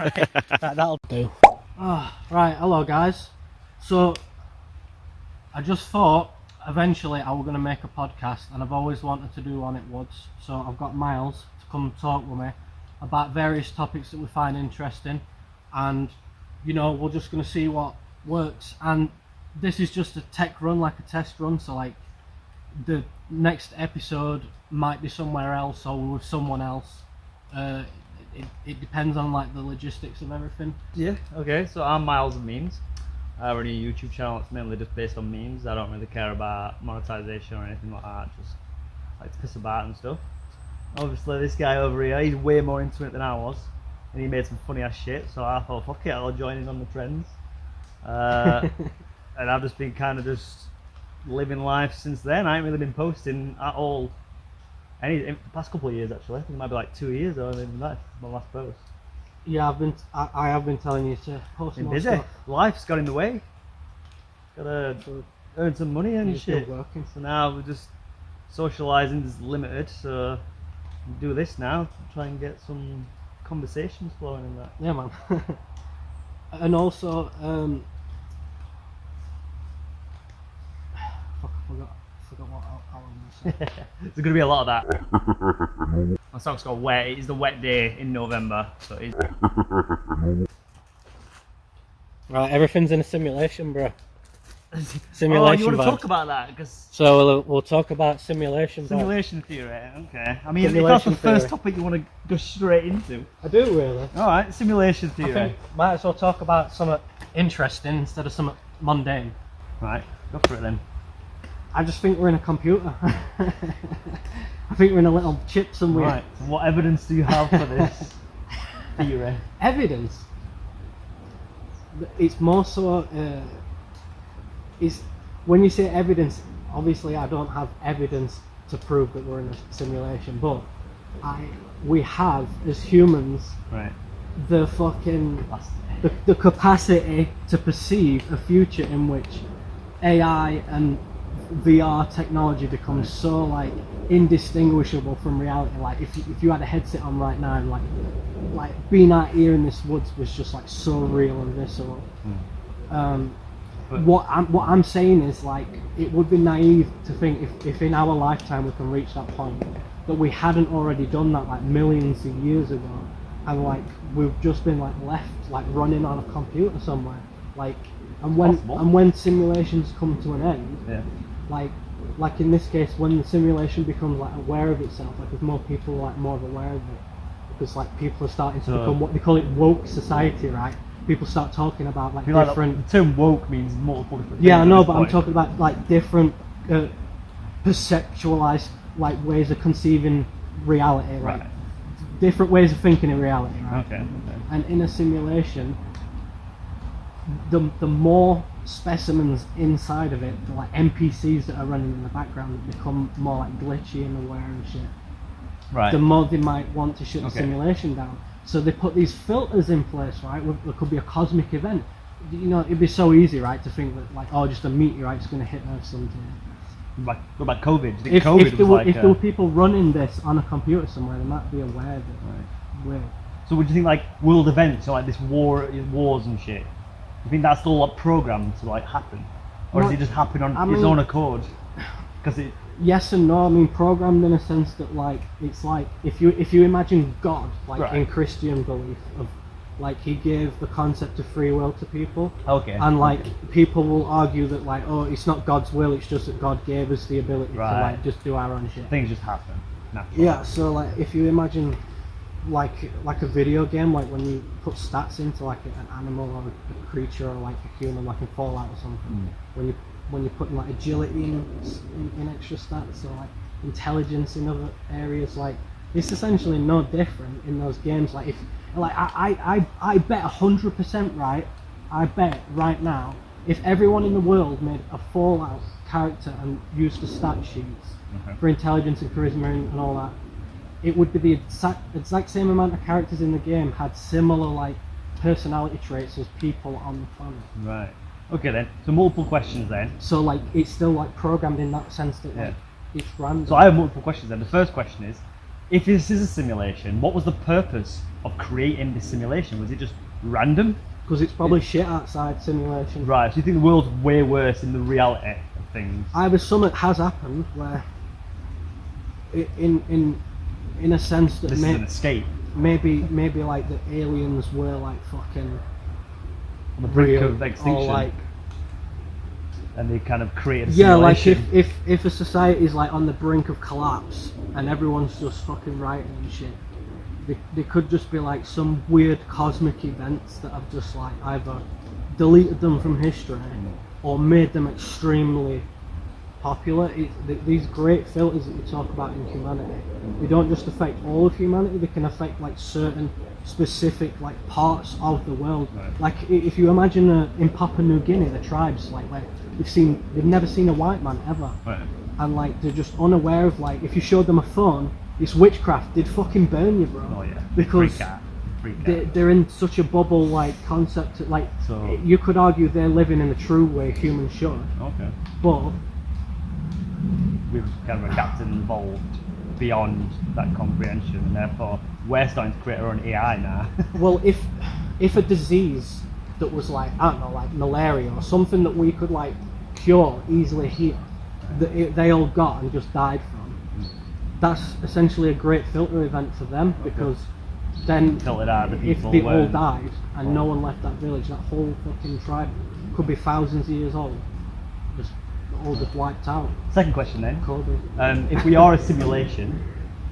Right, that'll do. Right, hello guys. So, I just thought eventually I was going to make a podcast, and I've always wanted to do one at Woods. So I've got Miles to come talk with me about various topics that we find interesting, and we're just going to see what works. And this is just a tech run, like a test run. So like the next episode might be somewhere else or with someone else. It depends on like the logistics of everything. Yeah, okay, so I'm Miles of Memes. I run a YouTube channel that's mainly just based on memes. I don't really care about monetization or anything like that, just like to piss about and stuff. Obviously this guy over here, he's way more into it than I was, and he made some funny ass shit, so I thought fuck it, I'll join in on the trends. And I've just been kind of just living life since then. I ain't really been posting at all in the past couple of years actually. I think it might be like 2 years or maybe that's my last post. Yeah, I have been telling you to post more busy. stuff. Life's got in the way. Gotta earn some money and shit. Working. So now we're just socialising is limited, so we'll do this now to try and get some conversations flowing in that. Yeah, man. And also, fuck, I forgot what I was going to say. There's going to be a lot of that. My song's called Wet. It is the wet day in November, so it's... Right, everything's in a simulation, bro. Simulation. Oh, you want to vibes. talk about that? Cause So we'll talk about simulation. simulation theory, okay. I mean, if that's the first topic you want to go straight into. I do really. Alright, simulation I theory. think might as well talk about something interesting instead of something mundane. Right, go for it then. I just think we're in a computer. I think we're in a little chip somewhere. Right, so what evidence do you have for this theory? Evidence. It's more so. Is when you say evidence, obviously I don't have evidence to prove that we're in a simulation, but we have as humans Right. the fucking the capacity to perceive a future in which AI and VR technology becomes so like indistinguishable from reality. Like if you had a headset on right now and like being out here in this woods was just like so real and visceral. What I'm saying is like it would be naive to think if in our lifetime we can reach that point that we hadn't already done that like millions of years ago, and like we've just been like left like running on a computer somewhere, like and when simulations come to an end, Yeah. like in this case when the simulation becomes like aware of itself, like if more people are like more aware of it, because like people are starting to become what they call it woke society, right? People start talking about like different. Like the term woke means multiple different. Yeah, I know, but point. I'm talking about like different perceptualized like ways of conceiving reality, right? Different ways of thinking in reality, right? Okay. And in a simulation, the more specimens inside of it, the like NPCs that are running in the background that become more like glitchy and aware and shit, Right. the more they might want to shut the simulation down. So they put these filters in place, right? There could be a cosmic event. It'd be so easy, right, to think that like, oh, just a meteorite's going to hit Earth someday. What about COVID? Do you think If COVID there were people running this on a computer somewhere, they might be aware of it. Right. So would you think like world events, so like this wars and shit? You think that's all like programmed to like happen, or does it just happen on its own accord? Because it. Yes and no. I mean, programmed in a sense that like it's like if you imagine God like in Christian belief of like he gave the concept of free will to people. Okay. And like people will argue that like, oh, it's not God's will, it's just that God gave us the ability to like just do our own shit. Things just happen naturally. Yeah. So like if you imagine like a video game, like when you put stats into like an animal or a creature or like a human, like in Fallout or something, when you're putting like agility in extra stats or like intelligence in other areas, like it's essentially no different in those games. Like if like I bet 100% right, I bet right now if everyone in the world made a Fallout character and used the stat sheets for intelligence and charisma and all that, it would be the exact same amount of characters in the game had similar like personality traits as people on the planet. Right. Okay then. So multiple questions then. So like it's still like programmed in that sense that like it's random. So I have multiple questions then. The first question is, if this is a simulation, what was the purpose of creating this simulation? Was it just random? Because it's probably shit outside simulation. Right, so you think the world's way worse in the reality of things? Either something has happened where, in a sense that This is an escape. maybe like the aliens were like fucking On the brink real, of extinction. or like and they kind of created a yeah, like simulation. if a society is like on the brink of collapse and everyone's just fucking writing and shit, they could just be like some weird cosmic events that have just like either deleted them from history or made them extremely popular. These great filters that we talk about in humanity, they don't just affect all of humanity, they can affect like certain specific like parts of the world. Right. Like if you imagine in Papua New Guinea, the tribes like where they've never seen a white man ever, Right. and like they're just unaware of like if you showed them a phone, it's witchcraft, they'd fucking burn you, bro. Oh yeah. Because Freak out. they're in such a bubble like concept, like So- you could argue they're living in the true way humans should, Okay. but We've kind of adapted and evolved beyond that comprehension, and therefore we're starting to create our own AI now. well, if a disease that was like, I don't know, like malaria or something that we could like cure easily here, that they all got and just died from, that's essentially a great filter event for them, because then Filtered out the if people they all weren't- died and no one left that village, that whole fucking tribe could be thousands of years old, just all just wiped out. Second question then. Could be. If we are a simulation,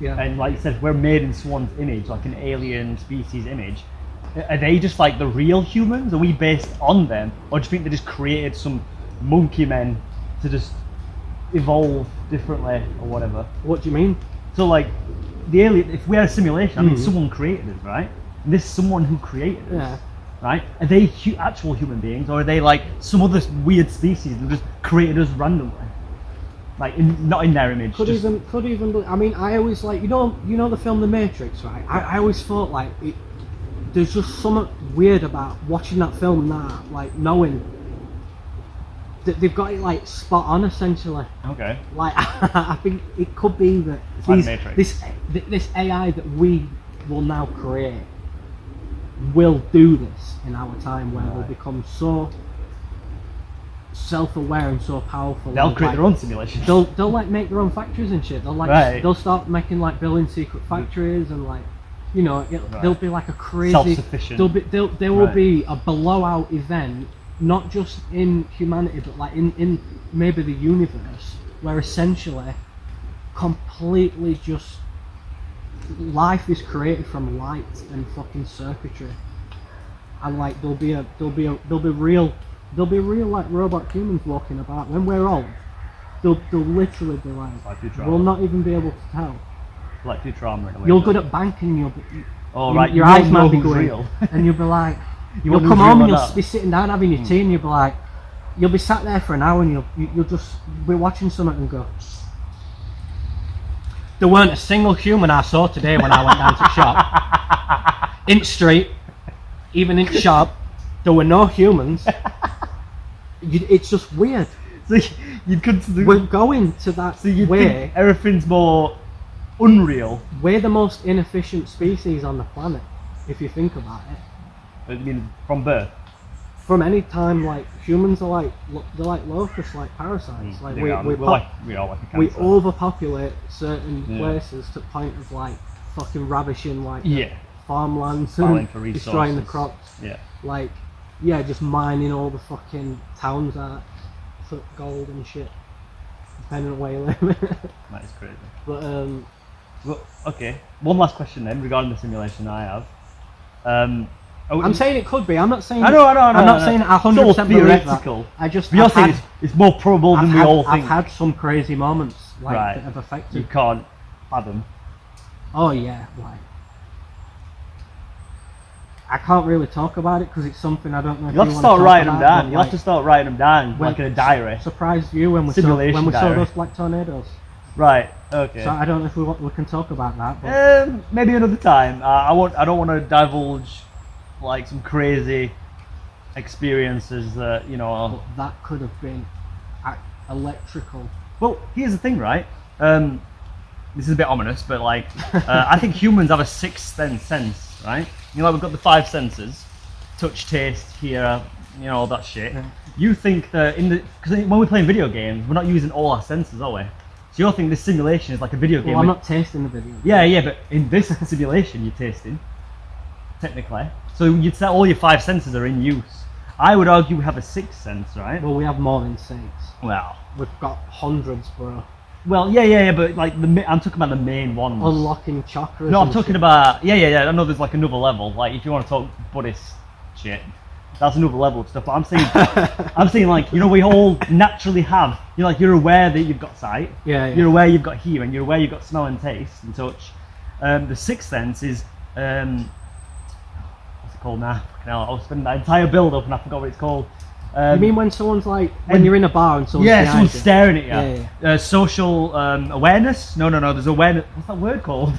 Yeah. and like you said, we're made in someone's image, like an alien species image, are they just like the real humans? Are we based on them? Or do you think they just created some monkey men to just evolve differently or whatever? What do you mean? So like, the alien, if we are a simulation, I mean Mhm. someone created us, right? And this someone who created us, Yeah. right? Are they actual human beings, or are they like some other weird species that just created us randomly? Like, not in their image. Could just- even be, I mean, I always like, you know the film The Matrix, right? I always thought like there's just something weird about watching that film now, like knowing that they've got it like spot on essentially. Okay. Like I think it could be that It's like Matrix. this AI that we will now create will do this in our time, where they'll Right. become so self-aware and so powerful. They'll and, create like, their own simulation. They'll like make their own factories and shit. They'll like Right. they'll start making like building secret factories and like, you know, Right. there'll be like a crazy Self-sufficient. There will Right. be a blowout event, not just in humanity but like in maybe the universe, where essentially completely just life is created from light and fucking circuitry, and like there'll be real like robot humans walking about when we're old. They'll literally be like, Like Futurama. we'll not even be able to tell. Like Futurama in a way. You're good at banking, Oh, right. your you eyes won't might know be who's going, real. and you'll be like, You you'll won't know come who's home real and or you'll not. be sitting down having your tea, and you'll be like, you'll be sat there for an hour, and you'll just be watching something and go, there weren't a single human I saw today when I went down to shop. Inch Street, even in shop, there were no humans. It's just weird. So you consider. We're going to that So you way. think everything's more unreal? We're the most inefficient species on the planet, if you think about it. I mean, from birth. From any time, like humans are like they're like locusts, like parasites. Like we are like a we cancer. overpopulate certain Yeah. places to the point of like fucking ravishing like Yeah. farmlands Farming and for destroying the resources. crops. Yeah. Like, yeah, just mining all the fucking towns out for gold and shit, depending on where you live. That is crazy. But Well, okay. One last question then regarding the simulation I have. I'm saying it could be. I'm not saying. I know. I'm not saying I 100% It's all believe theoretical. that. I just. But you're I've saying had- it's more probable than we all I've think. had some crazy moments like Right. that have You affected. can't fathom. Oh yeah, like I can't really talk about it because it's something I don't know. If You'll have you to wanna start talk writing them about, down. but, You'll have to start writing them down, when- like in a diary. Surprised you when we saw Simulation diary. those black tornadoes. Right. Okay. So I don't know if we can talk about that. But Maybe another time. I don't want to divulge like some crazy experiences that you know. Are... but that could have been electrical. Well, here's the thing, right? this is a bit ominous, but like, I think humans have a sixth sense, right? You know, like we've got the five senses: touch, taste, hear, you know, all that shit. Yeah. You think that because when we're playing video games, we're not using all our senses, are we? So you think this simulation is like a video game? Well, I'm not tasting the video game. Yeah, but in this simulation, you're tasting, technically. So you'd say all your five senses are in use. I would argue we have a sixth sense, right? Well, we have more than 6. Well, We've got hundreds, bro. Well, yeah, but like I'm talking about the main ones. Unlocking chakras. No, I'm and talking shit. about yeah. I know there's like another level. Like if you want to talk Buddhist shit, that's another level of stuff. But I'm saying like we all naturally have. Like you're aware that you've got sight. Yeah. You're aware you've got hearing. You're aware you've got smell and taste and touch. The sixth sense is what's it called now? Fucking hell, I was spending that entire build up and I forgot what it's called. You mean when someone's like when you're in a bar and someone's behind someone's you? staring at you. Yeah. Social awareness? No. There's awareness. What's that word called?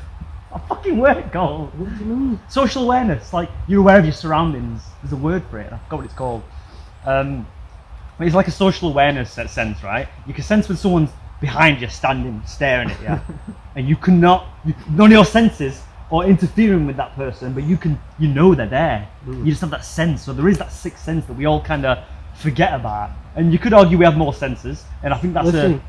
A fucking word called. What do you mean? Social awareness. Like you're aware of your surroundings. There's a word for it. I forgot what it's called. It's like a social awareness sense, right? You can sense when someone's behind you, standing, staring at you, and you cannot. None of your senses or interfering with that person, but you know they're there. You just have that sense. So there is that sixth sense that we all kind of forget about. And you could argue we have more senses, and I think that's the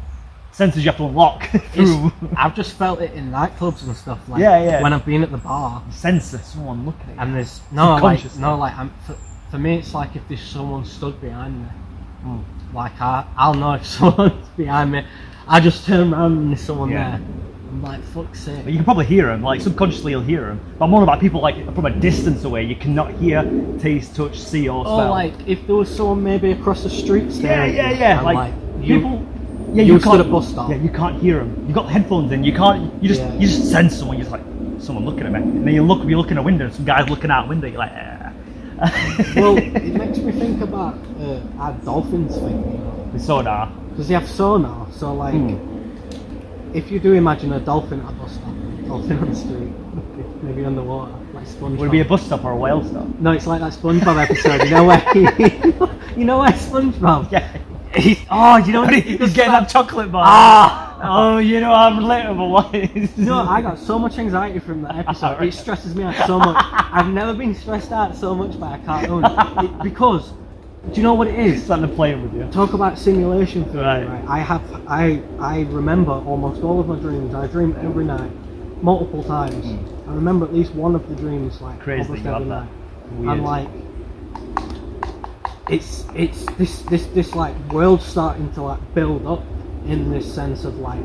senses you have to unlock through. I've just felt it in nightclubs and stuff. Like Yeah. when I've been at the bar, sense of someone looking at you. and there's Subconsciously. for me it's like if there's someone stood behind me. Like I'll know if someone's behind me. I just turn around and there's someone there. I'm like, fuck's sake. But you can probably hear them, like subconsciously you'll hear them. But I'm more about people like from a distance away, you cannot hear, taste, touch, see or smell. Oh, like if there was someone maybe across the street staring. Yeah. Like people. Yeah, you you stood can't. at bus stop. Yeah, you can't hear them. You got headphones in. You can't. You just sense someone. You're just like someone looking at me. And then you look in a window. And some guy's looking out a window. You're like, Well, it makes me think about our dolphins thing. You know, it's so dark. because they have sonar. So like, if you do imagine a dolphin at a bus stop, a dolphin on the street, maybe underwater, like SpongeBob. Would it be a bus stop or a whale stop? No, it's like that SpongeBob episode. You know where SpongeBob? Yeah. Do you know what He's getting that chocolate bar. Ah! Oh, you know how relatable what is. No, I got so much anxiety from that episode. It stresses me out so much. I've never been stressed out so much by a cartoon. Because, do you know what it is? Starting to play with you. Talk about simulation theory, Right. right? I remember almost all of my dreams. I dream every night, multiple times. I remember at least one of the dreams, like Crazy almost that you every have night. that. Weird. And like, it's this like world starting to like build up in this sense of like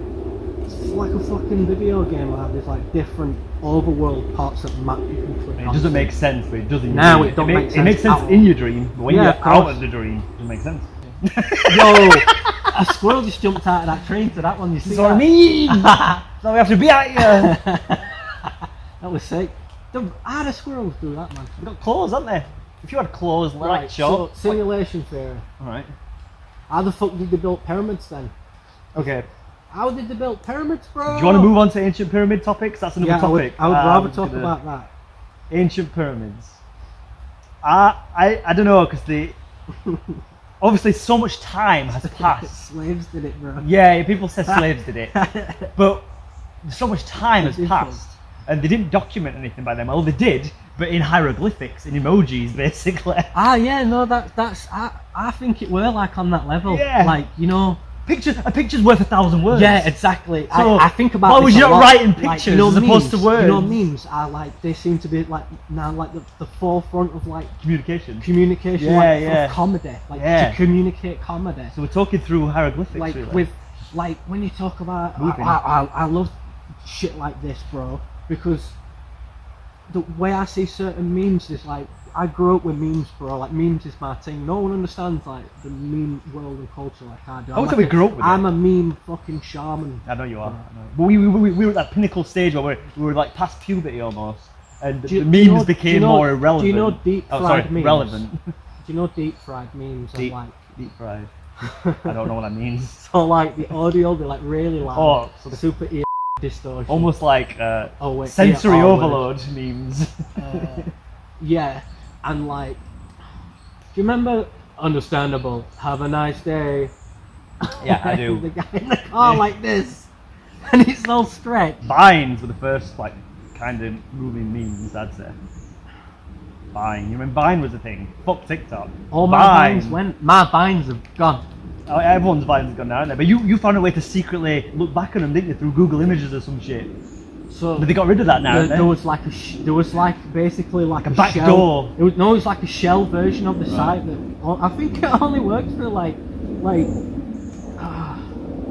it's like a fucking video game. I have these like different overworld parts of the map you can click It on. doesn't make sense, but it does in your Now dream. it don't make sense It makes sense at in all. your dream, but when Yeah, you're of out course. of the dream, it doesn't make sense. Yo, a squirrel just jumped out of that train to that one. You see That's what I that? mean. So we have to be at you. That was sick. How do squirrels do that, man? They've got claws, haven't they? If you had claws like so short. simulation theory. Alright. How the fuck did they build pyramids then? Okay. How did they build pyramids, bro? Do you want to move on to ancient pyramid topics? That's another Yeah, topic. I would rather I'm talk gonna- about that. Ancient pyramids. I don't know, because the obviously so much time has passed. Slaves did it, bro. Yeah, people say slaves did it, but so much time has They did passed, and they didn't document anything by them. Well, they did, but in hieroglyphics, in emojis, basically. Yeah, no, that's I think it were like on that level. Yeah. Like, you know. A picture's worth 1,000 words. Yeah, exactly. So, I think about why this would you a not lot. write in Like, pictures as opposed to words? You know, memes are like, they seem to be like now like the forefront of like Communication. communication, Yeah, like yeah. of comedy, like Yeah. to communicate comedy. So we're talking through hieroglyphics, Like really. with like when you talk about Moving. I love shit like this, bro, because the way I see certain memes is like I grew up with memes, bro. Like memes is my thing. No one understands like the meme world and culture like I do. I would say we grew up with I'm it. a meme fucking shaman. I know you are. I know. But we were at that pinnacle stage where we were like past puberty almost, and Do you- the do you memes know- became do you know- more irrelevant. do you know deep Oh, fried sorry, memes? relevant. Do you know deep fried memes? Deep, Are like deep fried. I don't know what that means. so like the audio, they're like really loud. Oh, so the- super ear distortion. Almost like Oh, wait, sensory yeah, oh, wait. overload memes. Yeah, and like, do you remember? Understandable. Have a nice day. Yeah, I do. The guy in the car like this. and it's all stretched. Vines were the first like kind of moving memes, I'd say. Vine, you remember Vine was a thing? Fuck TikTok. All my vines went. My vines have gone. Oh, everyone's vines have gone down there, but you found a way to secretly look back on them, didn't you, through Google Images or some shit? So but they got rid of that now. There was like basically like a back shell. door. It was like a shell version of the site that I think it only worked for like.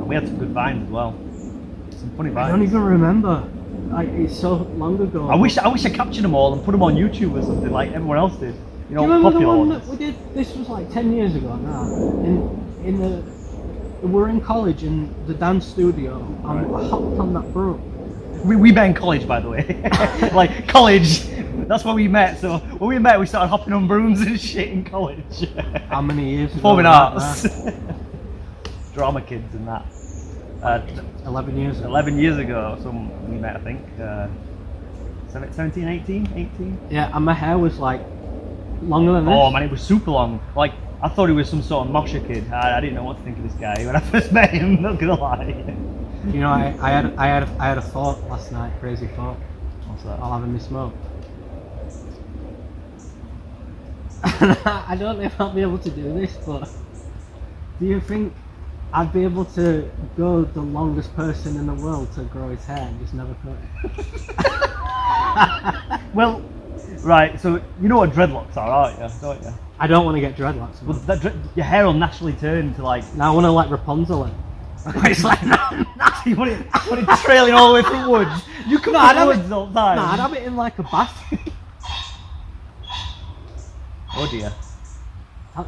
We had some good vines as well. Some funny vines. I don't even remember. It's so long ago. I wish I captured them all and put them on YouTube or something like everyone else did. You know, do you remember the popular one ones. that we did? This was like 10 years ago now. We're in college in the dance studio, and I hopped on that broom. We met in college, by the way. Like college, that's where we met. So when we met, we started hopping on brooms and shit in college. How many years ago? Performing arts, drama kids and that. 11 years ago. 11 years ago, so we met, I think. 17, 18? Yeah, and my hair was like longer than this. Oh man, it was super long. Like I thought he was some sort of mosher kid. I didn't know what to think of this guy when I first met him. Not gonna lie. You know, I had a thought last night, crazy thought. What's that? While having me smoke. I don't know if I'll be able to do this, but do you think I'd be able to go the longest person in the world to grow his hair and just never cut it? Well, right. So you know what dreadlocks are, aren't you? Don't you? I don't want to get dreadlocks. Well, your hair will naturally turn to like. Now I want to like Rapunzel it. It's like you want it trailing all the way through woods. You come out woods all the time. Nah, I'd have it in like a basket. Oh dear.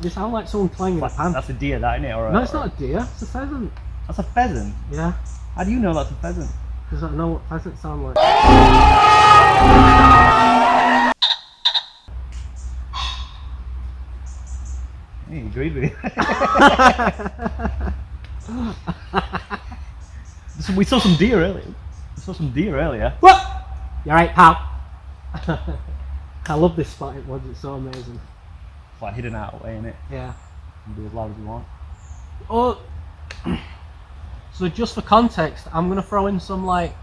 You sound like someone playing in a pan. That's a deer, that isn't it? Or No, it's not a deer. It's a pheasant. That's a pheasant. Yeah. How do you know that's a pheasant? Because I know what pheasants sound like. Hey, you agreed with me. We saw some deer earlier. What? You're right, pal. I love this spot. It's so amazing. It's like hidden out away, isn't it? Yeah. You can be as loud as you want. Oh. So just for context, I'm gonna throw in some like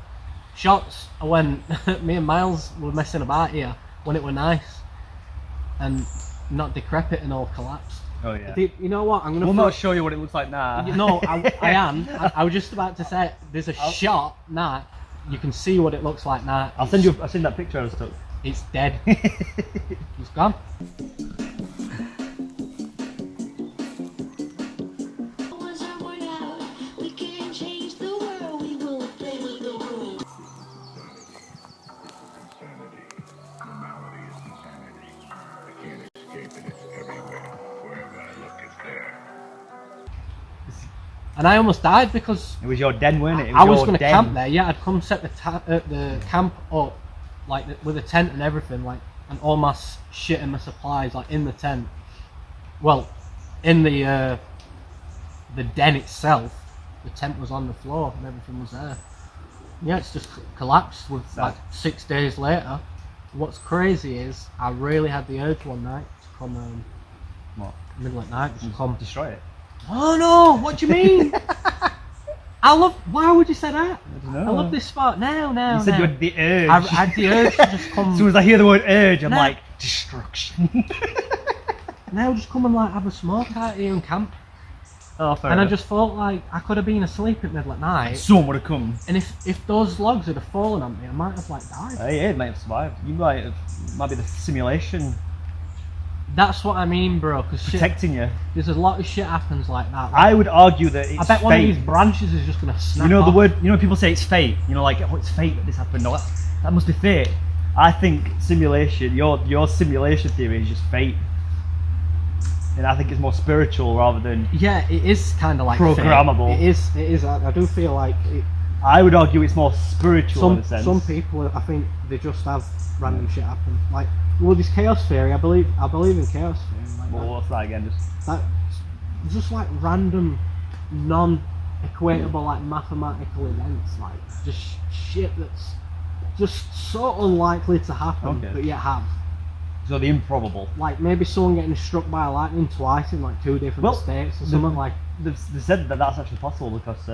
shots of when me and Miles were messing about here when it were nice and not decrepit and all collapsed. Oh yeah. You know what? I'm gonna. We'll not show you what it looks like now. No, I am. I was just about to say there's a shot now. You can see what it looks like now. I'll send that picture I was took. It's dead. It's gone. And I almost died because it was your den, weren't it? I was going to camp there. Yeah, I'd come set the camp up, like with a tent and everything, like, and all my shit and my supplies, like in the tent. Well, in the den itself, the tent was on the floor and everything was there. Yeah, it's just collapsed with like 6 days later. What's crazy is I really had the urge one night to come middle at night, just come destroy it. Oh no! What do you mean? Why would you say that? I don't know. I love this spot. Now. You said you had the urge. I had the urge to just come. As soon as I hear the word urge, I'm like destruction. Now just come and like have a smoke out here and camp. Oh, fair and enough. I just thought like I could have been asleep at middle at night. Someone would have come. And if those logs had fallen on me, I might have like died. Yeah, it might have survived. You might be the simulation. That's what I mean, bro. Because protecting you. There's a lot of shit happens like that. Like, I would argue that it's I bet fate. one of these branches is just gonna snap. You know off. the word. You know when people say it's fate. You know, like it's fate that this happened. No, that must be fate. I think simulation. Your simulation theory is just fate. And I think it's more spiritual rather than. Yeah, it is kind of like programmable. Fate. It is. I do feel like it. I would argue it's more spiritual in a sense. Some people, I think, they just have random shit happen. Like, well, this chaos theory. I believe in chaos theory. Like well, what's that again? Just like random, non-equatable, like mathematical events, like just shit that's just so unlikely to happen, but yet have. So the improbable. Like maybe someone getting struck by lightning twice in like two different states or something like. They said that that's actually possible because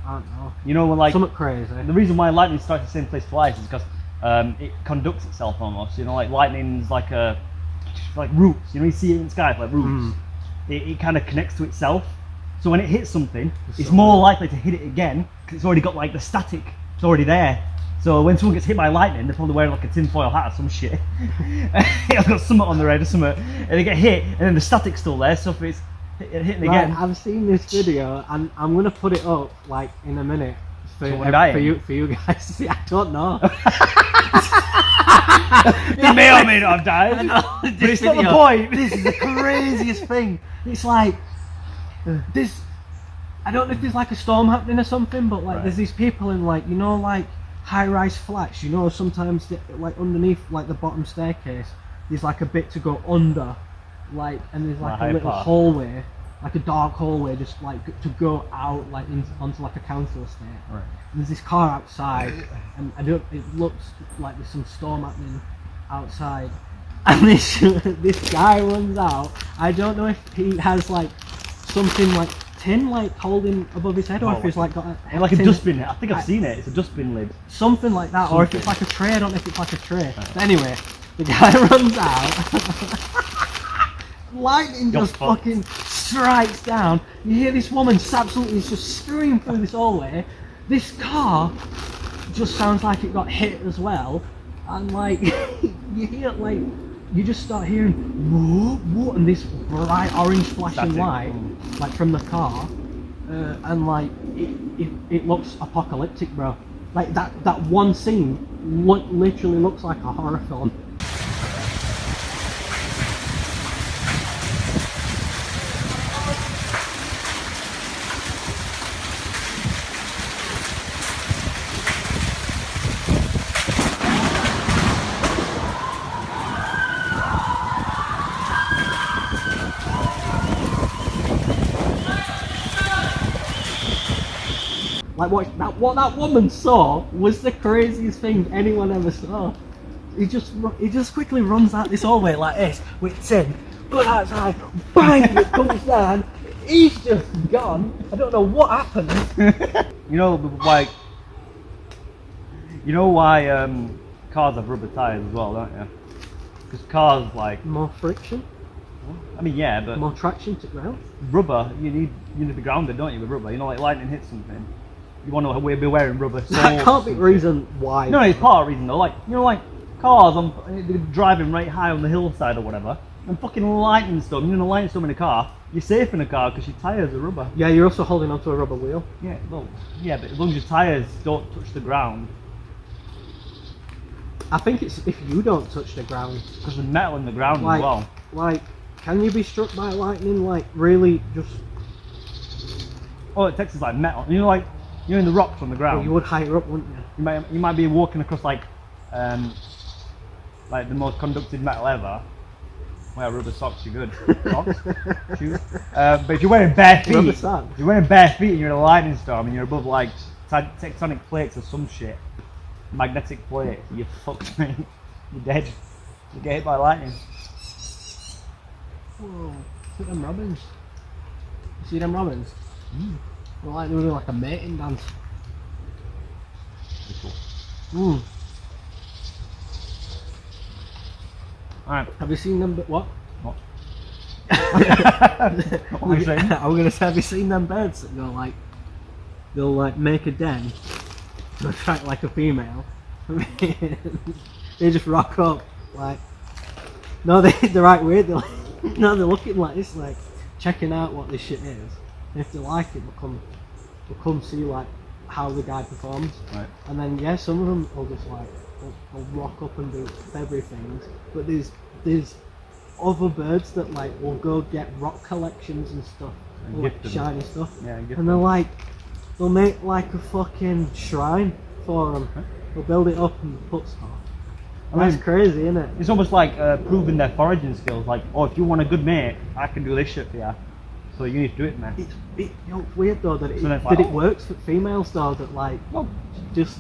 I don't know. You know, when like Something crazy. the reason why lightning strikes the same place twice is because it conducts itself almost. You know, like lightning's like roots. You know, you see it in the sky like roots. It kind of connects to itself. So when it hits something, it's more likely to hit it again because it's already got like the static. It's already there. So when someone gets hit by lightning, they're probably wearing like a tinfoil hat or some shit. I've got something on the head or something, and they get hit, and then the static's still there. So if it's hitting Right, again, I've seen this video, and I'm gonna put it up like in a minute for you guys to see. I don't know. They may or may not have died, but it's not the point. This is the craziest thing. It's like this. I don't know if there's like a storm happening or something, but like there's these people in like, you know, like high-rise flats. You know, sometimes like underneath like the bottom staircase, there's like a bit to go under, like, and there's like a little hallway, like a dark hallway, just like to go out like onto like a council estate. Right. And there's this car outside, and it looks like there's some storm happening outside, and this guy runs out. I don't know if he has like something like tin like holding above his head, or if he's like got like a dustbin. I think I've seen it. It's a dustbin lid. Something like that, or if it's like a tray. I don't know if it's like a tray. But anyway, the guy runs out. Lightning just fucking strikes down. You hear this woman absolutely just scream through this hallway. This car just sounds like it got hit as well, and like you hear like you just start hearing whoa, whoa, and this bright orange flashing light like from the car, and like it looks apocalyptic, bro. Like that one scene literally looks like a horror film. Like what that woman saw was the craziest thing anyone ever saw. He just quickly runs out this hallway like this, with tin, but outside, bang, it comes down. He's just gone. I don't know what happened. You know, like, you know why cars have rubber tires as well, don't you? Because cars like More friction, I mean, yeah, but more traction to ground. rubber, you need to be grounded, don't you, with rubber? You know, like lightning hits something, you want to be wearing rubber. That can't be the reason why. No, it's part of the reason though. Like, you know, like cars they're driving right high on the hillside or whatever, and fucking lightning storm. You know, lightning storm in a car, you're safe in a car because your tires are rubber. Yeah, you're also holding onto a rubber wheel. Yeah, well, yeah, but as long as your tires don't touch the ground. I think it's if you don't touch the ground. Because there's metal in the ground Like, as well. like, can you be struck by lightning? Like, really, just. Oh, it takes us like metal. You know, like you're in the rocks on the ground. Well, you would higher up, wouldn't you? You might be walking across like the most conductive metal ever. Wear rubber socks, you're good. Socks, shoes. But if you're wearing bare feet, Rubber socks. if you're wearing bare feet and you're in a lightning storm and you're above like tectonic plates or some shit, magnetic plate, you're fucked, mate. You're dead. You get hit by lightning. Whoa, look at them robins. You see them robins? They're like doing like a mating dance. Alright. Have you seen them? What? What? What were you saying? I was gonna say, have you seen them birds that go like, they'll like make a den to attract like a female. They just rock up like, no, they're right weird. They're like, no, they're looking like this, like checking out what this shit is. And if they like it, they'll come see like how the guy performs. Right. And then yeah, some of them will just like they'll rock up and do everything. But there's other birds that like will go get rock collections and stuff, And like gift them. shiny stuff. Yeah, and gift And they're them. like, they'll make like a fucking shrine for them. Huh? They'll build it up and put stuff. I mean, That's crazy, isn't it? It's almost like proving their foraging skills. Like, oh, if you want a good mate, I can do this shit for you. So you need to do it, man. It's weird though that So then it's like, it oh. works for females though, that like Well, just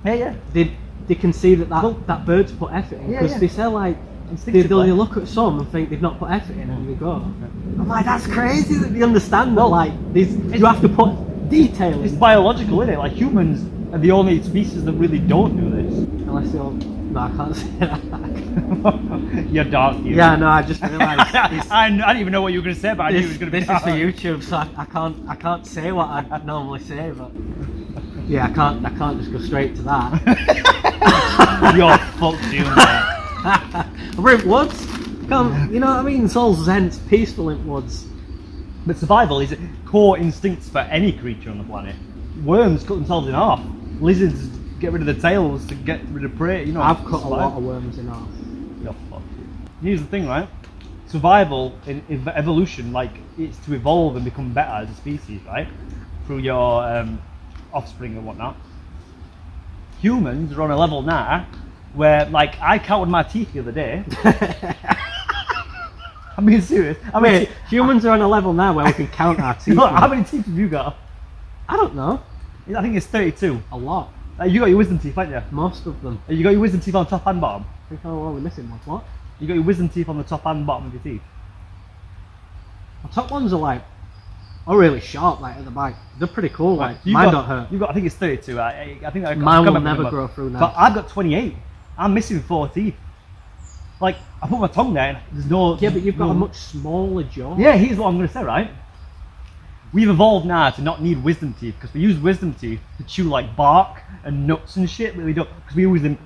yeah. they can see that Well, that bird's put effort in, yeah, because yeah. they say like Instinctively. they'll look at some and think they've not put effort in and they go. I'm like, that's crazy that they understand that like you have to put detailing. It's biological, isn't it? Like humans are the only species that really don't do this. Unless you're... No, I can't say that. You're dark, you. Yeah, no, I just realised. I didn't even know what you were going to say, but I knew it was going to be This is dark. for YouTube, so I can't say what I'd normally say, but yeah, I can't just go straight to that. You're fucked, you, mate. We're in woods. Come, you know what I mean? It's all zen, it's peaceful in woods. But survival is core instincts for any creature on the planet. Worms cut themselves in half. Lizards get rid of the tails to get rid of prey. You know, I've cut a lot of worms in half. You're fucked. Here's the thing, right? Survival in evolution, like, it's to evolve and become better as a species, right? Through your offspring and whatnot. Humans are on a level now where, like, I counted my teeth the other day. I'm being serious. I mean, humans are on a level now where we can count our teeth. How many teeth have you got? I don't know. I think it's 32. A lot. You got your wisdom teeth, haven't you? Most of them. You got your wisdom teeth on top and bottom. I think we're missing one. What? You got your wisdom teeth on the top and bottom of your teeth. The top ones are like, really sharp, like at the back. They're pretty cool. Like mine don't hurt. You got, I think it's 32. I think mine will never grow through now. But I've got 28. I'm missing 4 teeth. Like, I put my tongue there and there's no... Yeah, but you've got a much smaller jaw. Yeah, here's what I'm going to say, right? We've evolved now to not need wisdom teeth because we use wisdom teeth to chew like bark and nuts and shit, but we don't, because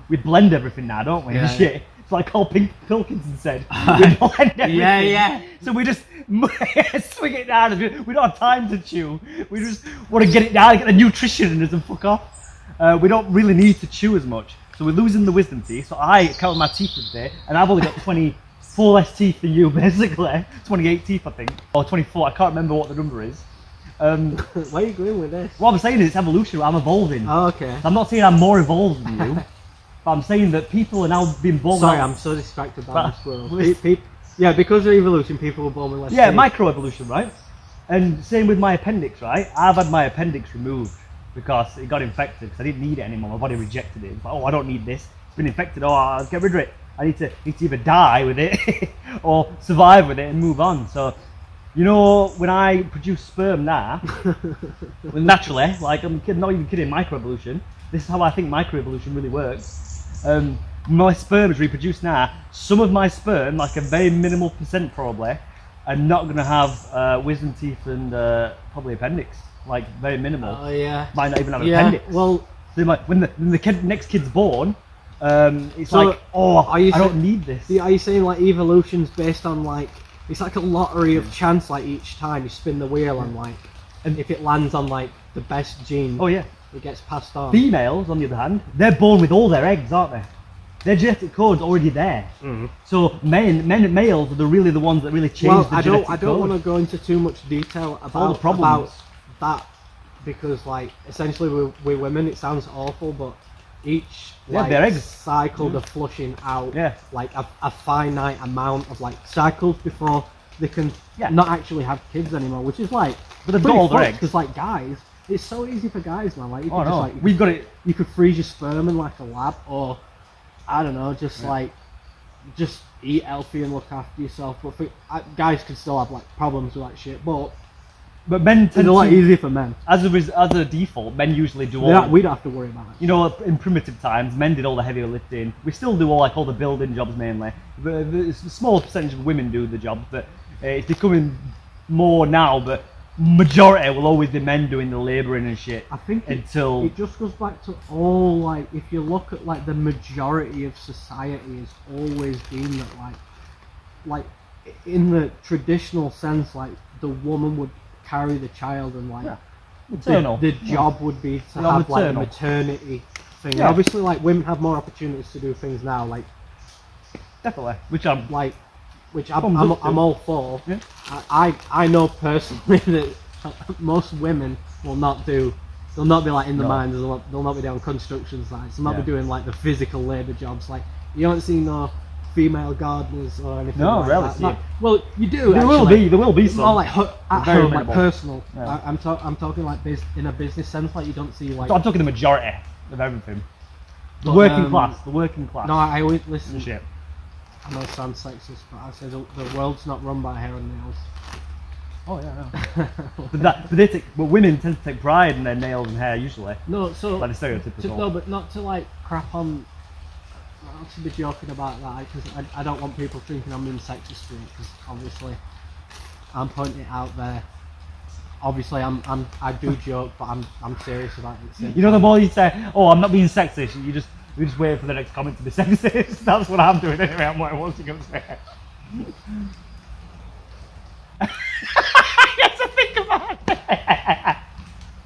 we blend everything now, don't we? Yeah. And shit. It's like Carl Pilkington said, we blend everything. Yeah. So we just swing it down. We don't have time to chew. We just want to get it down, get the nutrition in it and fuck off. We don't really need to chew as much. So we're losing the wisdom teeth. So I counted my teeth today, and I've only got 24 less teeth than you, basically. 28 teeth, I think. Or 24, I can't remember what the number is. Where are you going with this? What I'm saying is it's evolution, I'm evolving. Oh, okay. I'm not saying I'm more evolved than you, but I'm saying that people are now being born Sorry, without... I'm so distracted by this world. Yeah, because of evolution, people were born with less Yeah, teeth. microevolution, right? And same with my appendix, right? I've had my appendix removed because it got infected, because I didn't need it anymore. My body rejected it. It's like, oh, I don't need this. It's been infected. Oh, I'll get rid of it. I need to either die with it or survive with it and move on. So, you know, when I produce sperm now, well, naturally, like I'm not even kidding, microevolution. This is how I think microevolution really works. My sperm is reproduced now. Some of my sperm, like a very minimal percent probably, are not going to have wisdom teeth and probably appendix. Like very minimal. Oh yeah. Might not even have an appendix. Well, so like when the next kid's born, it's so like, oh, I don't need this. Are you saying like evolution's based on like, it's like a lottery of chance, like each time you spin the wheel and like, and if it lands on like the best gene, Oh yeah. it gets passed on. Females, on the other hand, they're born with all their eggs, aren't they? Their genetic code's already there. Mm. So males are really the ones that really change the genetic code. I don't want to go into too much detail all the problems. about that, because like essentially we're women. It sounds awful, but each Yeah, their eggs. cycle they're flushing out Yeah. like a finite amount of like cycles before they can Yeah. not actually have kids anymore, which is like, But they've got all their eggs. because like guys, it's so easy for guys now. Like you Oh could no, just like we've got it. you could freeze your sperm in like a lab, or I don't know, just like just eat healthy and look after yourself. But guys can still have like problems with that shit. But men it's tend a lot to, easier for men. as a default, men usually do all. We don't have to worry about it. You know, in primitive times, men did all the heavy lifting. We still do all the building jobs mainly. It's a small percentage of women do the jobs, but it's becoming more now. But majority will always be men doing the labouring and shit. I think until it just goes back to all like, if you look at like the majority of society has always been that like in the traditional sense, like the woman would carry the child and like maternal. the job would be to Yeah, have like a maternal. maternity thing. Yeah. Obviously, like women have more opportunities to do things now, like Definitely, which I'm which Thumbs I'm up to. all for. Yeah. I know personally that most women will not do. They'll not be like in the No. mines. They'll not be doing construction sites. They'll not Yeah. be doing like the physical labour jobs. Like you don't see no female gardeners or anything. No, like rarely that. see Like, it. well, you do. There will be some. More like at Very home, minimal. like personal. Yeah. I'm talking like in a business sense. Like you don't see like. I'm talking the majority of everything. The But, working class. The working class. No, I always listen. and shit. I know it sounds sexist, but I say the world's not run by hair and nails. Oh yeah, no. but women tend to take pride in their nails and hair usually. No, so Like the stereotypical. no, but not to like crap on. Not to be joking about that, because I don't want people thinking I'm being sexist to it, because obviously I'm pointing it out there. Obviously I do joke, but I'm serious about it. You know, the more you say, "Oh, I'm not being sexist," you just wait for the next comment to be sexist. That's what I'm doing anyway. I'm like, what's he gonna say? You have to think about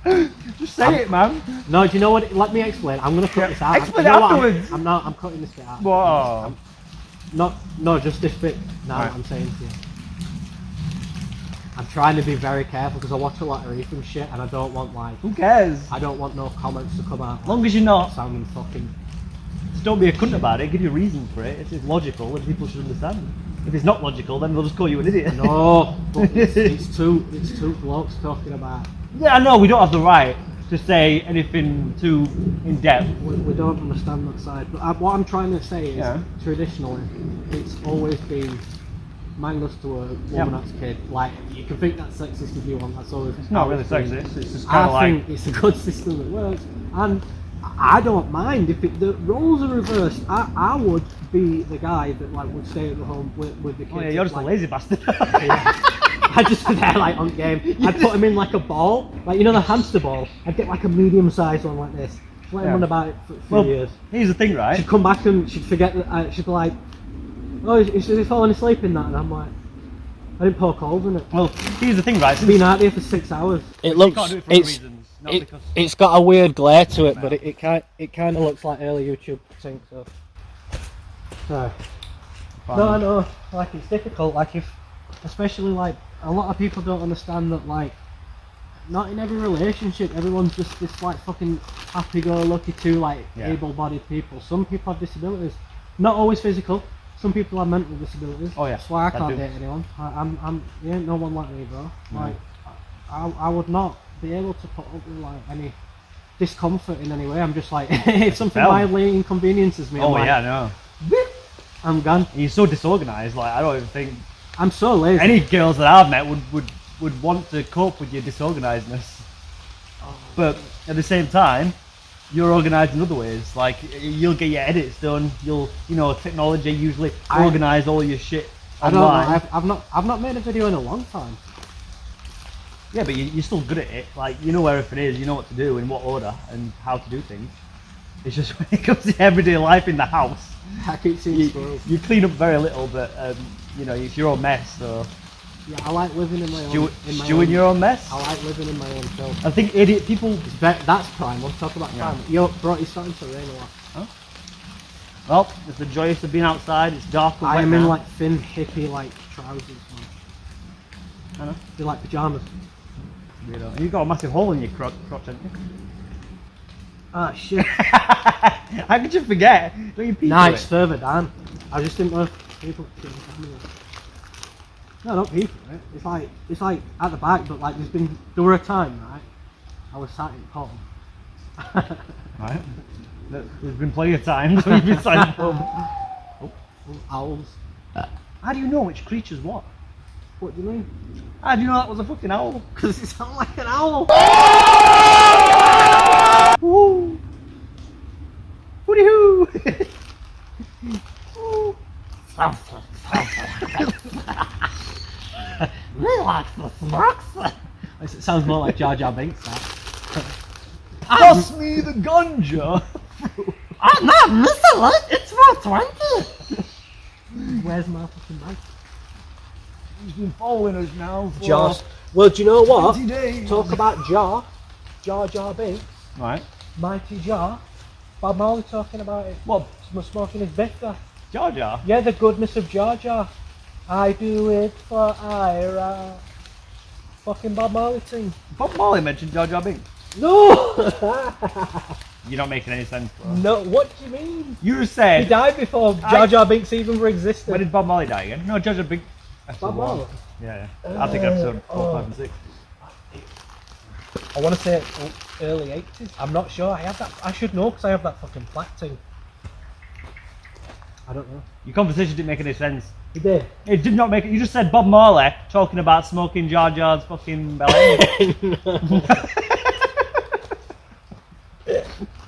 it. Just say it, man. No, do you know what? Let me explain. I'm gonna cut this out. Explain You know what? afterwards. I'm cutting this bit out. Whoa. No, just this bit. Now Right. I'm saying to you. I'm trying to be very careful because I watch a lot of Ethan shit, and I don't want Who cares? I don't want no comments to come out. As long as you're not, Sounding fucking. just don't be a cunt about it. Give you a reason for it. If it's logical, then people should understand. If it's not logical, then they'll just call you an idiot. No, but it's two blokes talking about. Yeah, I know we don't have the right to say anything too in depth. We don't understand that side. But what I'm trying to say is, Yeah. traditionally, it's always been man goes to work, woman Yeah. has a kid. Like, you can think that's sexist if you want. That's always. It's not really always been. sexist. It's just kind of I like. think it's a good system that works, and I don't mind if the roles are reversed. I would be the guy that like would stay at home with the kids. Oh yeah, you're just like, a lazy bastard. Yeah. I'd just be there like on game. I'd put him in like a ball, like you know the hamster ball. I'd get like a medium-sized one like this. Let him Yeah. run about it for a few Well, years. here's the thing, right? She'd come back and she'd forget that. She'd be like, "Oh, is he falling asleep in that?" And I'm like, "I didn't poke holes in it. Well, here's the thing, right? It's been out there for 6 hours." It You looks. can't do it for other reasons, not because. It's got a weird glare to it, No. but it kind of looks like early YouTube thing. So. No, I know. Like it's difficult. Like especially like a lot of people don't understand that like. Not in every relationship, everyone's just this like fucking happy-go-lucky to like Yeah. able-bodied people. Some people have disabilities, not always physical. Some people have mental disabilities. Oh, yeah, That's why I I can't do. date anyone. You ain't no one like me, bro. Like, I would not be able to put up with like any discomfort in any way. I'm just like, if something Fair. mildly inconveniences me, I'm Oh like, yeah, no. I'm gone. You're so disorganized. Like I don't even think I'm so lazy. any girls that I've met would want to cope with your disorganizedness. But at the same time, you're organised in other ways. Like you'll get your edits done. Technology usually organise all your shit I don't know. online. I've not made a video in a long time. Yeah, but you're still good at it. Like you know where everything is. You know what to do in what order and how to do things. It's just when it comes to everyday life in the house, I keep seeing squirrels. you clean up very little. But it's your own mess. So Yeah, I like living in my own. stew in your own mess. I like living in my own filth. I think idiot people. That's prime. Let's talk about prime. Yo, bro, it's starting to rain a lot. Well, it's the joys of being outside. It's dark and I wet am in now. like thin hippie like trousers. Man. I know. They're like pajamas. Weirdo. And you've got a massive hole in your crotch, haven't you? Ah shit. How could you forget? Don't you pee Nah, through it's it? further down. I just didn't know if people. No, not people. Right? It's like at the back, but like there were a time, right? I was sat in home. Right. There's been plenty of times when you've been sat at home. Owls. How do you know which creature's what? What do you mean? How do you know that was a fucking owl? Because it sounds like an owl. Woo! Hooty hoo! Relax the smokes. It sounds more like Jar Jar Binks. That. Pass me the ganja! I'm not missing it. It's 420. Where's my fucking bag? He's been following us now for Jar. Well, do you know what? 20 days. Talk about Jar Jar Binks, Right. Mighty Jar. Bob Marley talking about it. What? Smoking his bitter. Jar Jar? Yeah, the goodness of Jar Jar. I do it for Ira. Fucking Bob Marley thing. Bob Marley mentioned Jar Jar Binks. No! You're not making any sense, bro. No, what do you mean? You He said... died before Jar Jar Binks even existed. When did Bob Marley die again? No, Jar Jar Binks... episode Bob one. Marley? Yeah. I think episode 4, 5 and 6. I want to say early 80s. I'm not sure. I have that. I should know because I have that fucking plaque thing. I don't know. Your conversation didn't make any sense. You did. It did not make it. You just said Bob Marley talking about smoking Jar Jar's fucking belly.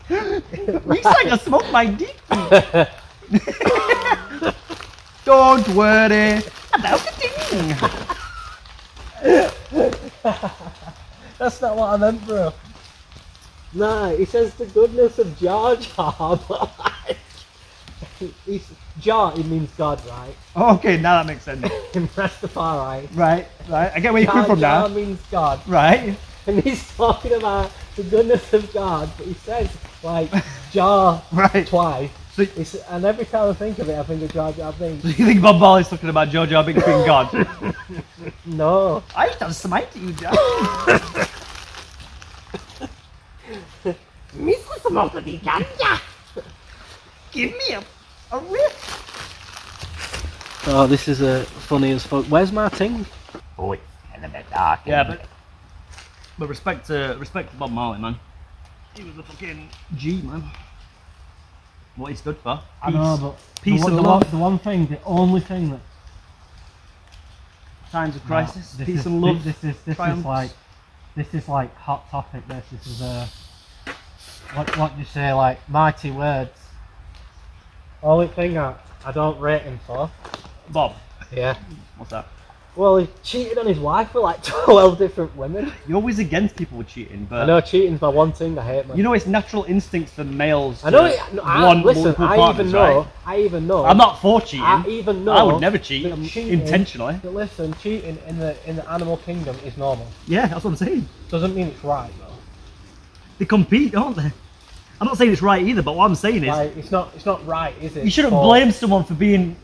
You said I smoke my dick. Don't worry about a thing. That's not what I meant, bro. Nah, he says the goodness of Jar Jar, but like, Jar, it means God, right? Okay, now that makes sense. In Rastafari. Right. I get where you're Jar coming from now. Jar means God. Right. And he's talking about the goodness of God, but he says, like, Jar Right. twice. So, And every time I think of it, I think of Jar Jar Binks. so you think Bob Marley's talking about Jar Jar Binks being God? No. I shall smite you, Jar. Mr. Smoker the ganja. Give me a rip. Oh, this is funny as fuck. Where's my thing? Oh, it's kind of a bit dark. Yeah, but respect to Bob Marley, man. He was a fucking G, man. What he stood for. I know, but peace the, and the love. One, the one thing, the only thing that Times of crisis, this peace is, and love. This is like hot topic. This is what you say, like mighty words. Only thing I don't rate him for. Bob, Yeah. what's that? Well, he cheated on his wife with like 12 different women. You're always against people with cheating, but I know cheating's my one thing I hate, man. you know it's natural instincts for males. I know. to Listen, multiple I partners, even know. right? I even know. I'm not for cheating. I even know. I would never cheat that cheating- intentionally. That listen, cheating in the animal kingdom is normal. Yeah, that's what I'm saying. Doesn't mean it's right though. They compete, don't they? I'm not saying it's right either, but what I'm saying is Like it's not right, is it? you shouldn't blame someone for being,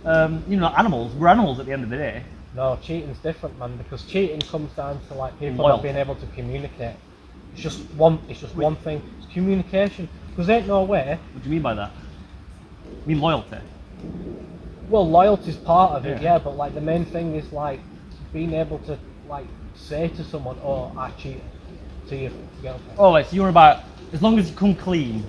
animals. We're animals at the end of the day. No, cheating's different, man. Because cheating comes down to like people Loyal. not being able to communicate. It's just one thing. It's communication. Because ain't no way. What do you mean by that? I mean loyalty. Well, loyalty's part of it, Yeah. yeah. But like the main thing is like being able to like say to someone, "Oh, I cheated," to your girlfriend. Oh, wait, so you're about as long as you come clean.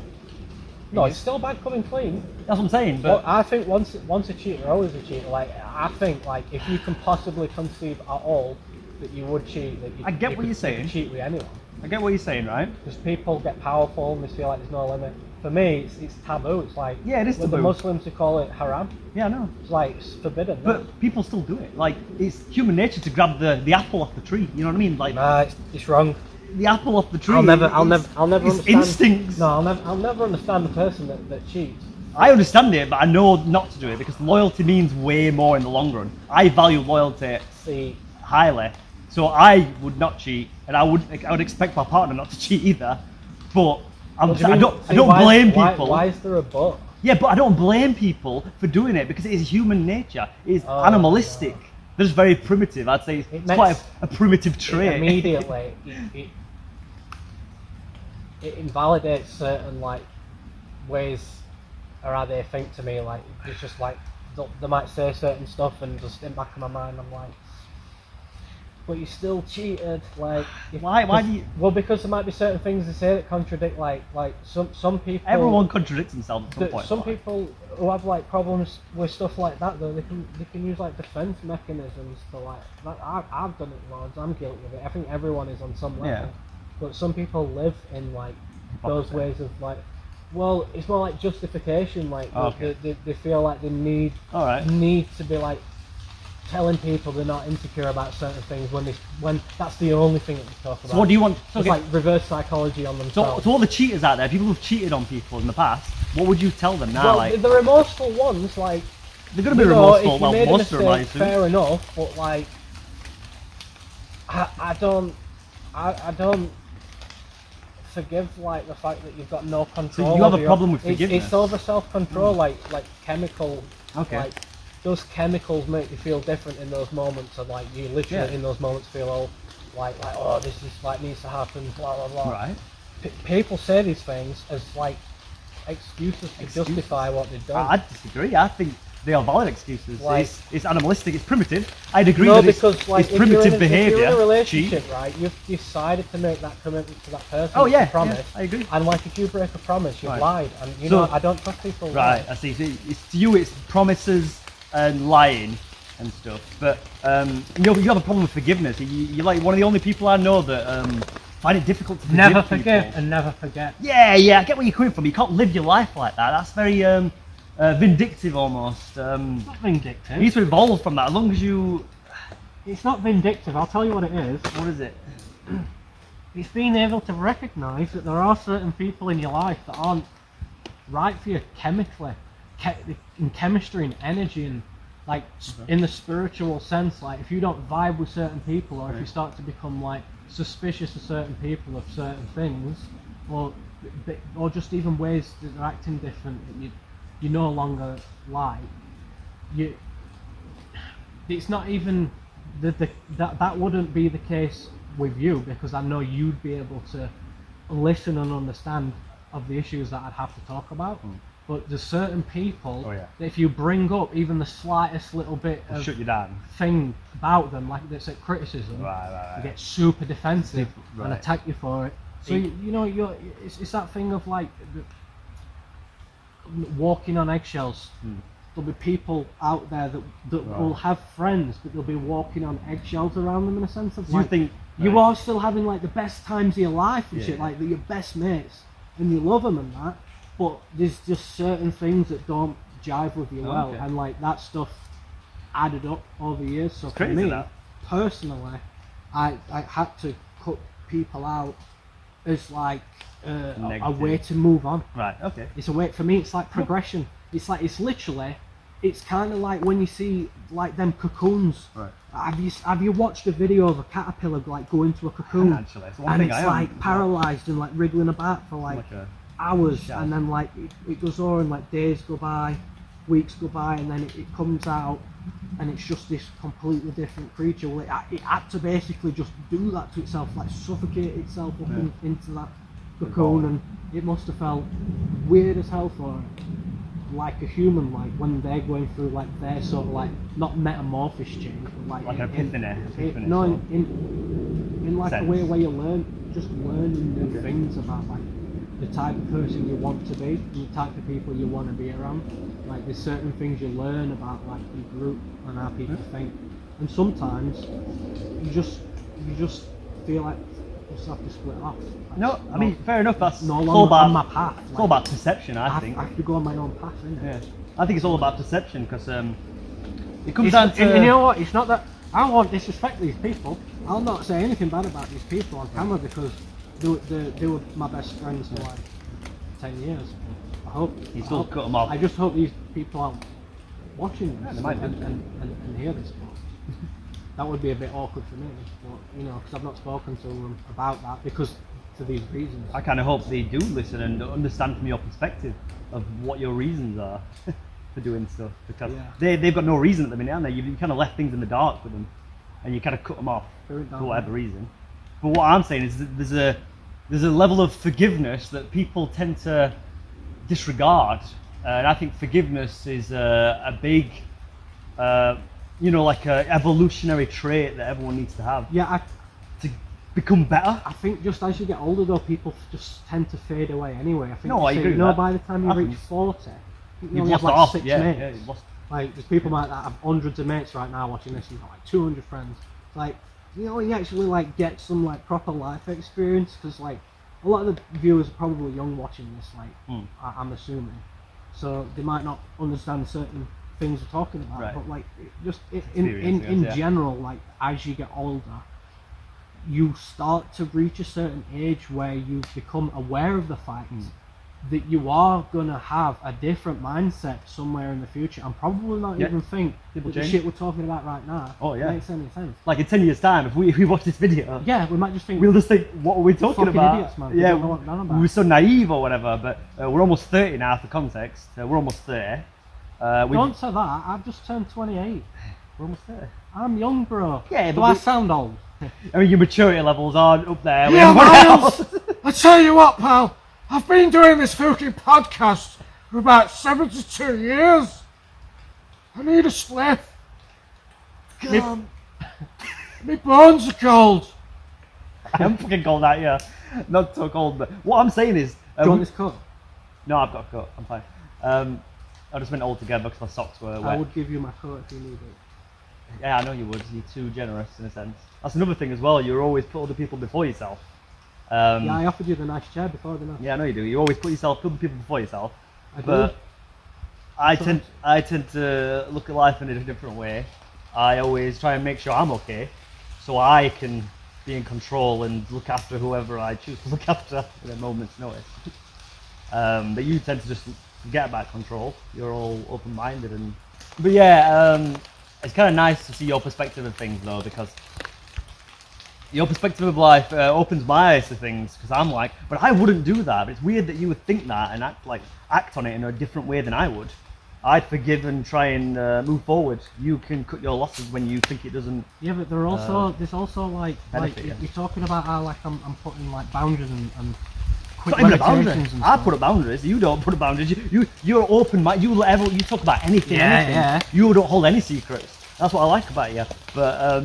No, it's still bad coming clean. That's what I'm saying. Well, But I think once a cheater, always a cheater. Like I think, like if you can possibly conceive at all that you would cheat, that you, I get you what could, you're saying. You could cheat with anyone. I get what you're saying, right? Because people get powerful and they feel like there's no limit. For me, it's taboo. It's like Yeah, it is with the taboo. Muslims who call it haram. Yeah, I know. It's like it's forbidden. no? But people still do it. Like it's human nature to grab the apple off the tree. You know what I mean? Like Nah, it's wrong. the apple off the tree. I'll never it's understand. instincts. No, I'll never understand the person that cheats. I understand it, but I know not to do it because loyalty means way more in the long run. I value loyalty See, highly, so I would not cheat, and I would expect my partner not to cheat either. But I don't blame people. Why is there a but? Yeah, but I don't blame people for doing it because it is human nature. It is Oh, animalistic. They're just very primitive. I'd say it's makes- quite a primitive trait. Immediately, it invalidates certain like ways or how they think to me. Like it's just like they might say certain stuff, and just in the back of my mind, I'm like, but you still cheated. Like Why do you? Well, because there might be certain things they say that contradict like some people. Everyone contradicts themselves at some point. Some people who have like problems with stuff like that, though, they can use like defense mechanisms to like. I've done it loads. I'm guilty of it. I think everyone is on some level. Yeah. But some people live in like those ways of like. Well, it's more like justification. Like Okay. they feel like they need All right. to be like telling people they're not insecure about certain things when that's the only thing that they talk about. So what do you want? It's Okay. like reverse psychology on So themselves. to all the cheaters out there, people who've cheated on people in the past, what would you tell them now? Well, Like the remorseful ones, like they're gonna be you know, remorseful. if you Well, made a most of them, I mistake, assume. fair enough, but like I don't forgive like the fact that you've got no control. you have a over problem with it's forgiveness? over self-control, like chemical. Okay. Like those chemicals make you feel different in those moments, and like you literally Yeah. in those moments feel all like oh this is like needs to happen, blah blah blah. Right. People say these things as like excuses to justify what they've done. I disagree. I think they are valid excuses. Like- It's animalistic. It's primitive. I'd agree No, that because like it's if you're primitive in behaviour. if you're in a cheat. relationship, right, you've decided to make that commitment to that person. Oh it's a yeah, promise. yeah, I agree. And like if you break a promise, you've Right. lied, and you So- know I don't trust people. who Right, lie. I see. So it's to you, it's promises and lying and stuff. But you have a problem with forgiveness. You're like one of the only people I know that find it difficult to forgive Never people. forgive and never forget. Yeah, I get where you're coming from. You can't live your life like that. That's very vindictive almost. It's not vindictive. You need to evolve from that. As long as you... It's not vindictive, I'll tell you what it is. What is it? It's being able to recognise that there are certain people in your life that aren't right for you chemically, in chemistry and energy and like in the spiritual sense. Like if you don't vibe with certain people, or if you start to become like suspicious of certain people of certain things, or just even ways that they're acting different that you no longer like, it's not even that wouldn't be the case with you, because I know you'd be able to listen and understand of the issues that I'd have to talk about. But there's certain people that if you bring up even the slightest little bit of shut you down thing about them, like that's a criticism, right. you get super defensive and attack you for it. So it's that thing of like walking on eggshells. There'll be people out there that will have friends, but they'll be walking on eggshells around them in a sense of like, you are still having like the best times of your life and shit, like your best mates, and you love them and that, but there's just certain things that don't jive with you well, and like that stuff added up over years. So for me, personally, I had to cut people out as like a way to move on. Right, okay. It's a way, for me, it's like progression. It's kind of like when you see like them cocoons. Right. Have you watched a video of a caterpillar like go into a cocoon? Actually, and it's like paralysed and like wriggling about for like hours, and then like it goes on, and like days go by, weeks go by, and then it comes out, and it's just this completely different creature. Well, it had to basically just do that to itself, like suffocate itself up into that cocoon, and it must have felt weird as hell for it. Like a human, like when they're going through like their sort of like not metamorphosis change, but like an epiphany. In like a way where you learning new things about like the type of person you want to be and the type of people you want to be around. Like there's certain things you learn about like your group and how people think, and sometimes you just feel like you just have to split off. No, I mean, fair enough. That's no it's longer all about on my path. It's all about perception, I think. I have to go on my own path, isn't it? Yeah, I think it's all about perception, because it comes down to. And you know what? It's not that I won't disrespect these people. I'll not say anything bad about these people on camera, because they were my best friends for like 10 years. I hope. You still cut them off. I just hope these people aren't watching this they might be. and hear this. That would be a bit awkward for me, but, you know, because I've not spoken to them about that, because for these reasons. I kind of hope they do listen and understand from your perspective of what your reasons are for doing stuff, because they've got no reason at the minute, aren't they? You kind of left things in the dark with them, and you kind of cut them off for whatever reason. But what I'm saying is that there's a level of forgiveness that people tend to disregard, and I think forgiveness is a big, like a evolutionary trait that everyone needs to have. Yeah, to become better. I think just as you get older, though, people just tend to fade away anyway. I think I agree with that. by the time you reach 40, you only lost have like half. 6 Yeah, mates. yeah, you've lost. Like there's people that have hundreds of mates right now watching this, and got like 200 friends. Like, you actually like get some like proper life experience, because like a lot of the viewers are probably young watching this. Like, I'm assuming, so they might not understand certain things we're talking about. Right. But like, in general, like as you get older, you start to reach a certain age where you become aware of the fact that you are going to have a different mindset somewhere in the future, and probably not even think that the shit we're talking about right now makes any sense. Like in 10 years time, if we watch this video, we might just think, we'll just think, what are we talking about? Idiots, man. Yeah, we don't know what we're on about. We were so naive or whatever, but we're almost 30 now for context. We're almost 30. Don't say that, I've just turned 28. We're almost 30. I'm young, bro. Yeah, but I sound old? I mean, your maturity levels aren't up there. Yeah, Miles! I tell you what, pal, I've been doing this fucking podcast for about 72 years. I need a spliff. My bones are cold. I'm fucking cold out here. Not so cold, but what I'm saying is... Do you want this cut? No, I've got a cut. I'm fine. I just went all together because my socks were wet. I would give you my coat if you need it. Yeah, I know you would. You're too generous in a sense. That's another thing as well. You always put other people before yourself. Yeah, I offered you the nice chair before, didn't I? Yeah, I know you do. You always put other people before yourself. I do. But I tend to look at life in a different way. I always try and make sure I'm okay, so I can be in control and look after whoever I choose to look after at a moment's notice. But you tend to just forget about control. You're all open-minded but yeah, it's kind of nice to see your perspective of things though, because your perspective of life opens my eyes to things, because I'm like, but I wouldn't do that. But it's weird that you would think that and act on it in a different way than I would. I'd forgive and try and move forward. You can cut your losses when you think it doesn't. Yeah, but there's also like benefit, yeah. you're talking about how like I'm putting like boundaries and quick It's not even a limitations boundary. and I stuff. put up boundaries. You don't put up boundaries. You're open mind. You talk about anything. Yeah, anything. yeah. You don't hold any secrets. That's what I like about you. But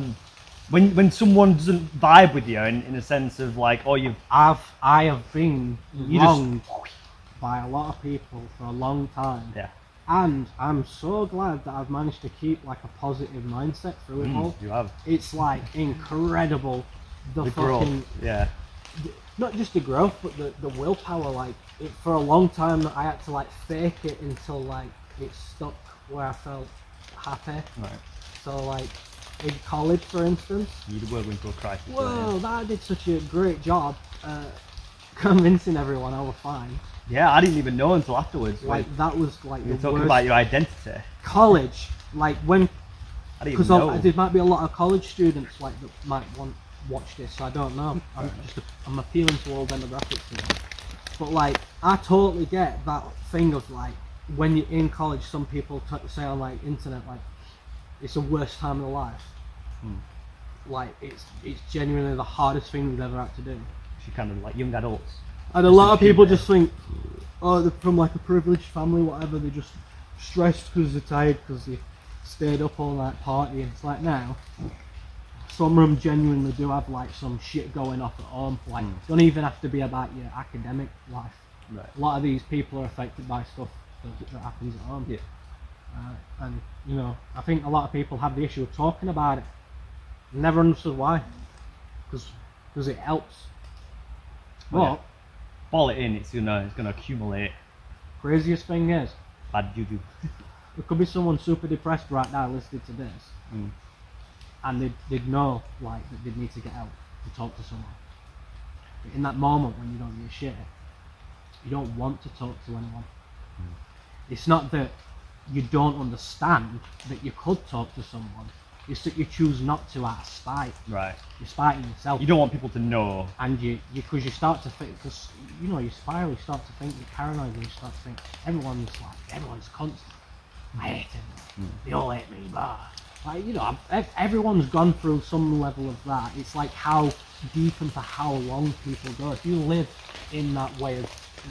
when someone doesn't vibe with you in a sense of like, oh, I have been You just- wronged by a lot of people for a long time. yeah, And I'm so glad that I've managed to keep like a positive mindset through it all. you have It's like incredible the the fucking growth. Yeah, not just the growth but the willpower. Like for a long time I had to like fake it until like it stuck where I felt happy. right. So like in college for instance, You were going through a crisis. whoa, that did such a great job convincing everyone I was fine. Yeah, I didn't even know until afterwards. Like that was like you're the talking worst. about your identity. College, like when, I didn't even because know. there might be a lot of college students like that might watch this. So I don't know. I'm appealing to all demographics here. But like I totally get that thing of like when you're in college, some people say on like internet like it's the worst time of their life. Like it's genuinely the hardest thing they've ever had to do. She kind of like young adults. And a lot of people just think, oh, they're from like a privileged family, whatever. They're just stressed because they're tired because they stayed up all night partying. It's like now, some of them genuinely do have like some shit going off at home. Like, don't even have to be about your academic life. Right. A lot of these people are affected by stuff that happens at home. Yeah. And you know, I think a lot of people have the issue of talking about it. Never understood why. Because it helps. Well, But yeah. Ball it in, it's gonna accumulate craziest thing is, bad juju. there could be someone super depressed right now listening to this, and they'd know like that they'd need to get out and talk to someone. But in that moment when you don't give a shit, you don't want to talk to anyone. It's not that you don't understand that you could talk to someone. It's that you choose not to out of spite. Right. You're spiting yourself. You don't want people to know. And because you start to think, because you know you spiral, you start to think, you're paranoid, and you start to think everyone's constant. I hate them. They all hate me. Blah. Like you know, everyone's gone through some level of that. It's like how deep and for how long people go. If you live in that way of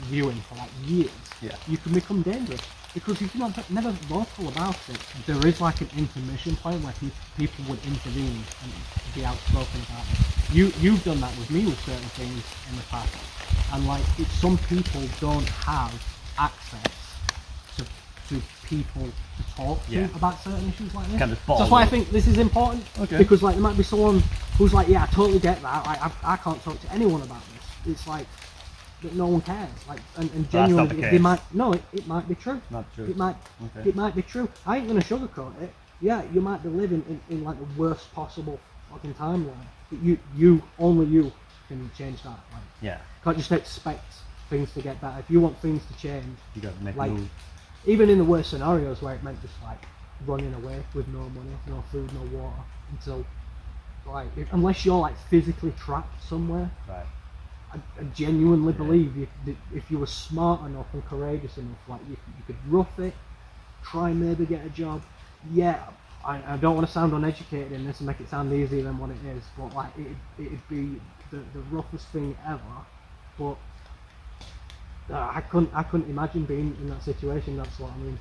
viewing for like years, Yeah. you can become dangerous. Because if you're never vocal about it, there is like an intermission point where people would intervene and be outspoken about it. You've done that with me with certain things in the past, and like some people don't have access to people to talk to Yeah. about certain issues like this. Kind of So that's why I think this is important. Okay. Because like there might be someone who's like, yeah, I totally get that. Like I can't talk to anyone about this. It's like that no one cares. Like and not genuinely, the they case. might no, it might be true. Not true. It might Okay. it might be true. I ain't gonna sugarcoat it. Yeah, you might be living in like the worst possible fucking timeline. But only you can change that. Like, Yeah. can't just expect things to get better. If you want things to change, You gotta make like a move. even in the worst scenarios where it meant just like running away with no money, no food, no water, until like unless you're like physically trapped somewhere. Right. I genuinely believe if you were smart enough and courageous enough, like you could rough it, try and maybe get a job. Yeah, I don't want to sound uneducated in this and make it sound easier than what it is, but like it'd be the roughest thing ever. But I couldn't imagine being in that situation. That's what I mean.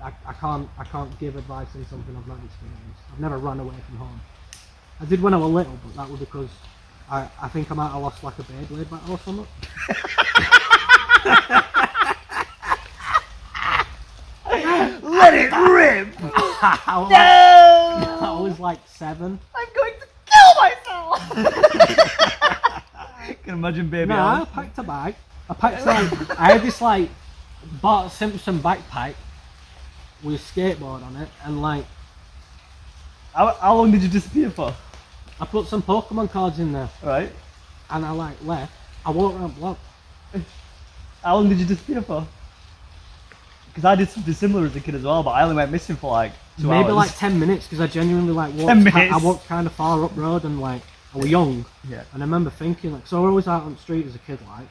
I can't give advice on something I've not experienced. I've never run away from home. I did when I was little, but that was because I think I might have lost like a Beyblade battle or something. I was like 7. I'm going to kill myself! Can imagine baby No, I Alice. packed a bag. I had this like Bart Simpson backpack with a skateboard on it, and like How long did you disappear for? I put some Pokemon cards in there, Right. and I like left. I walked around the block. How long did you disappear for? Because I did something similar as a kid as well, but I only went missing for like 2 hours. Maybe like 10 minutes, because I genuinely like 10 walked. minutes? I walked kind of far up road, and like I was young, Yeah. and I remember thinking like, so I was always out on the street as a kid, like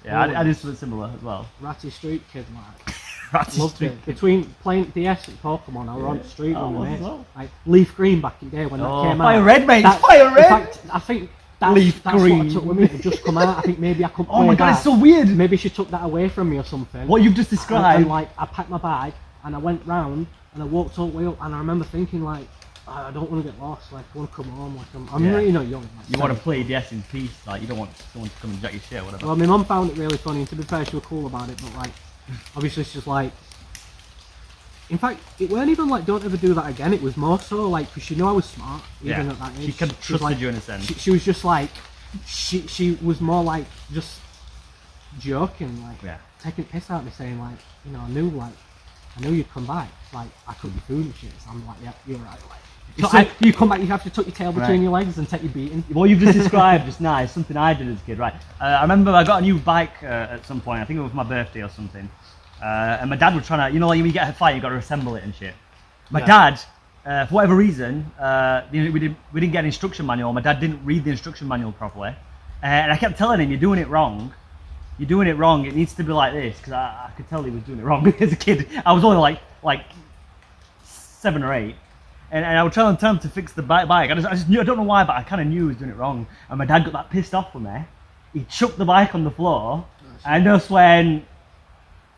Yeah, I did something similar as well. ratty street kid, like. Ratty Loved street. it. Between playing DS and Pokemon, I were on the street Oh, with my was as mates. well. Like Leaf Green back in the day when that Oh, came out. Fire Red, mate! That- Fire in Red! fact, I think that's Leaf what Green. I took with me. It just come out. I think maybe I could play Oh my god, that. it's so weird! Maybe she took that away from me or something. What you've just And described. like I packed my bag and I went round and I walked all the way up, and I remember thinking like, I don't want to get lost. Like I want to come home. Like I'm Yeah. really young. Like, You want to 7. play DS in peace, like you don't want someone to come and jack your shit or whatever. Well, my mum found it really funny, and to be fair, she was cool about it. But like, obviously, she's like. In fact, it weren't even like don't ever do that again. It was more so like because she knew I was smart, even at that age. She kind of was trusted like, you in a sense. She was just like, she was more like just joking, like Yeah. taking piss out of me, saying like, you know, I knew you'd come back. Like I cooked your food and shit. So I'm like, yeah, you're right. Like, So- you come back, you have to tuck your tail between Right. your legs and take your beating. What you've just described just now is something I did as a kid, right? I remember I got a new bike at some point. I think it was my birthday or something. And my dad was trying to, you know, like when you get a fight, you got to assemble it and shit. My Yeah. dad, for whatever reason, we didn't get an instruction manual. My dad didn't read the instruction manual properly, and I kept telling him, "You're doing it wrong. You're doing it wrong. It needs to be like this." Because I could tell he was doing it wrong as a kid. I was only like 7 or 8. And I would try and tell him to fix the bike. I just knew, I don't know why, but I kind of knew he was doing it wrong. And my dad got that pissed off with me. He chucked the bike on the floor. And I just went,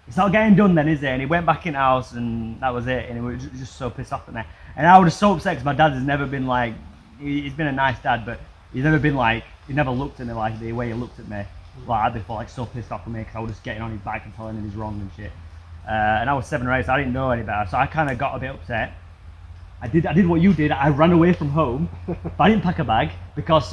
it's not getting done then, is it? And he went back in the house and that was it. And he was just so pissed off at me. And I was just so upset because my dad has never been like, he's been a nice dad, but he's never been like, he never looked at me like the way he looked at me. Like I'd be like so pissed off with me because I was just getting on his back and telling him he's wrong and shit. And I was 7 or 8, so I didn't know any better. So I kind of got a bit upset. I did what you did. I ran away from home, but I didn't pack a bag because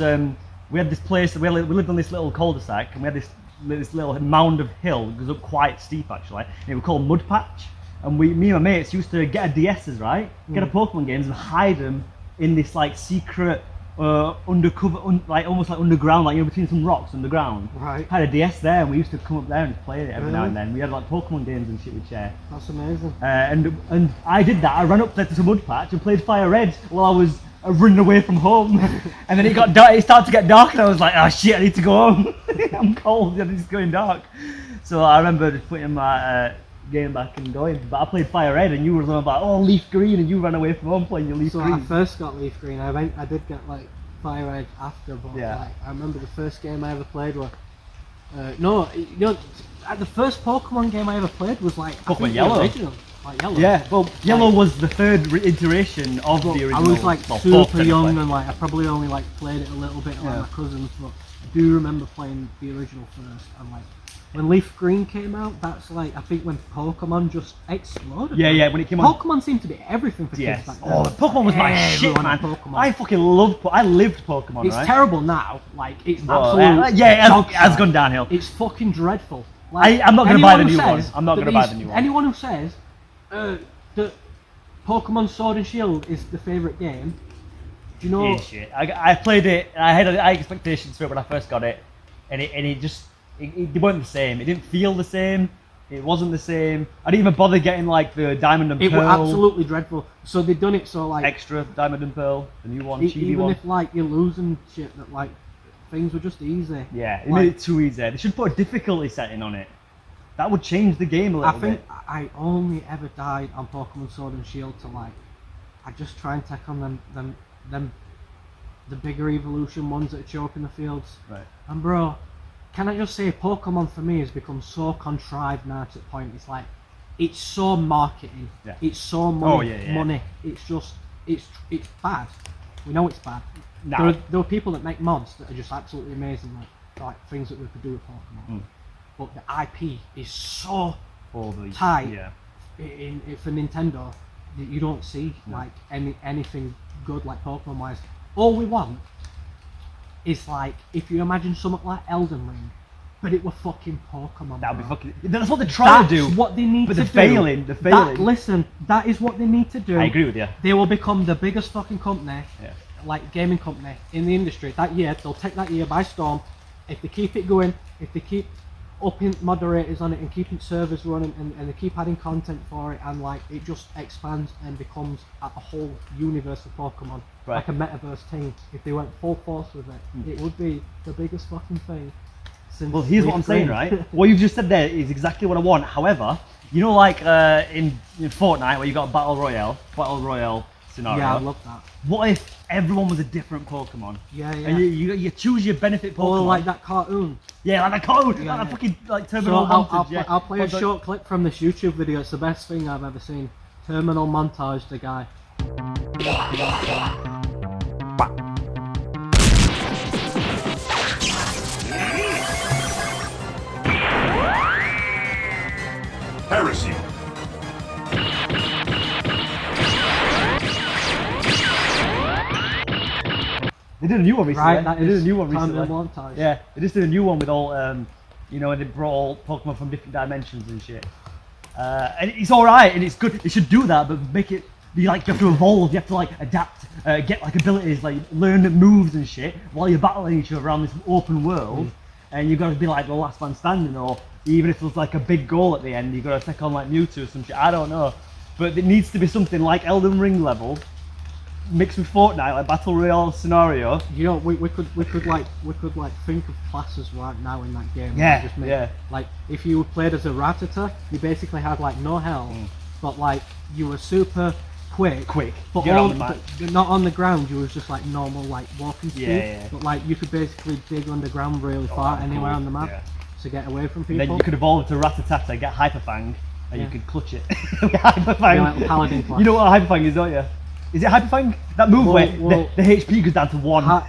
we had this place. We lived on this little cul-de-sac, and we had this little mound of hill. It goes up quite steep actually. And it was called Mud Patch. And me and my mates used to get a DS's, right? Get a Pokemon games and hide them in this like secret undercover, like almost like underground, like you know between some rocks underground. Right. Had a DS there, and we used to come up there and just play it every now Really? and then. We had like Pokemon games and shit we'd share. That's amazing. And I did that. I ran up there to the Mud Patch and played Fire Red while I was running away from home. And then it got dark. It started to get dark, and I was like, "Oh shit, I need to go home. I'm cold. It's going dark." So I remember just putting my game back and going. But I played Fire Red, and you were about Leaf Green, and you ran away from home playing your Leaf So Green. I first got Leaf Green. I did get like Fire Red after, but Yeah. like I remember the first game I ever played was the first Pokemon game I ever played was like I Pokemon think the Yellow. original, like Yellow. Yeah, well, Yellow was the third iteration of But the original. I was like well, super fourth, young, technically. and like I probably only like played it a little bit like Yeah. my cousins, but I do remember playing the original first. And like when Leaf Green came out, that's like I think when Pokemon just exploded. Yeah, when it came on. Pokemon seemed to be everything for Yes. kids back then. Oh, Pokemon was my shit, Everyone man. had Pokemon. I fucking loved. I lived Pokemon. It's right? terrible now. Like it's Well, absolute. yeah, dog it has shit. gone downhill. It's fucking dreadful. Like, I'm not gonna buy the anyone new who one. says I'm not that gonna buy these- the new one. Anyone who says that Pokemon Sword and Shield is the favourite game, do you know? Yeah, shit. I played it. I had high expectations for it when I first got it, and it just it weren't the same. It didn't feel the same. It wasn't the same. I didn't even bother getting like the Diamond and It Pearl was absolutely dreadful. So they've done it so like extra Diamond and Pearl, the new one, Chibi even one. if like you're losing shit, that like things were just easy. Yeah, it Like, made it too easy. They should put a difficulty setting on it. That would change the game a I little think bit. I only ever died on Pokemon Sword and Shield to like I just try and take on them the bigger evolution ones that show up in the fields. Right. And bro, can I just say Pokemon for me has become so contrived now to the point it's like it's so marketing. Yeah. It's so money. Oh, yeah. Money. It's just it's bad. We know it's bad. Now- There are people that make mods that are just absolutely amazing, like things that we could do with Pokemon. But the IP is so For the tight. Yeah. For Nintendo, you don't see like anything good like Pokemon wise. All we want is like if you imagine something like Elden Ring, but it were fucking Pokemon. That would be bro. fucking. That's what they're trying to do. That's what they need but to they're do. failing. They're failing. Listen, that is what they need to do. I agree with you. They will become the biggest fucking company, Yeah. like gaming company in the industry. That year, they'll take that year by storm. If they keep it going, if they keep upping moderators on it and keeping servers running and they keep adding content for it, and like it just expands and becomes a whole universe of Pokemon, Right. like a metaverse thing. If they went full force with it, it would be the biggest fucking thing. Since Well, here's what I'm saying, right? What you've just said there is exactly what I want. However, you know, like in Fortnite where you got a battle royale scenario. Yeah, I love that. What if everyone was a different Pokemon? Yeah, yeah. And you choose your benefit Pokemon. Or like that cartoon. Yeah, like the code. Yeah, Like yeah. a fucking like So Terminal I'll Montage. I'll play a short clip from this YouTube video. It's the best thing I've ever seen. Terminal Montage, the guy. Heresy. They did a new one recently. Right, that they did a is new one recently. Terminal Montage. Yeah, they just did a new one with all, you know, and they brought all Pokemon from different dimensions and shit. And it's alright, and it's good. They should do that, but make it be like you have to evolve, you have to like adapt, get like abilities, like learn moves and shit while you're battling each other around this open world. And you've got to be like the last man standing, or even if there's like a big goal at the end, you've got to take on like Mewtwo or some shit. I don't know, but it needs to be something like Elden Ring level, mixed with Fortnite, like battle royale scenario. You know, we could think of classes right now in that game. Yeah, Just make- yeah. Like if you played as a Rattata, you basically had like no health, but like you were super quick, but, Get on the map. but not on the ground. You was just like normal like walking speed. Yeah. But like you could basically dig underground really far anywhere on the map Yeah. to get away from And people. then you could evolve to Rattata, get Hyper Fang, and Yeah. you could clutch it. Hyper Fang. Yeah, like Paladin class. You know what a Hyper Fang is, don't you? Is it Hyper Fang? That move Well, where well- the HP goes down to 1.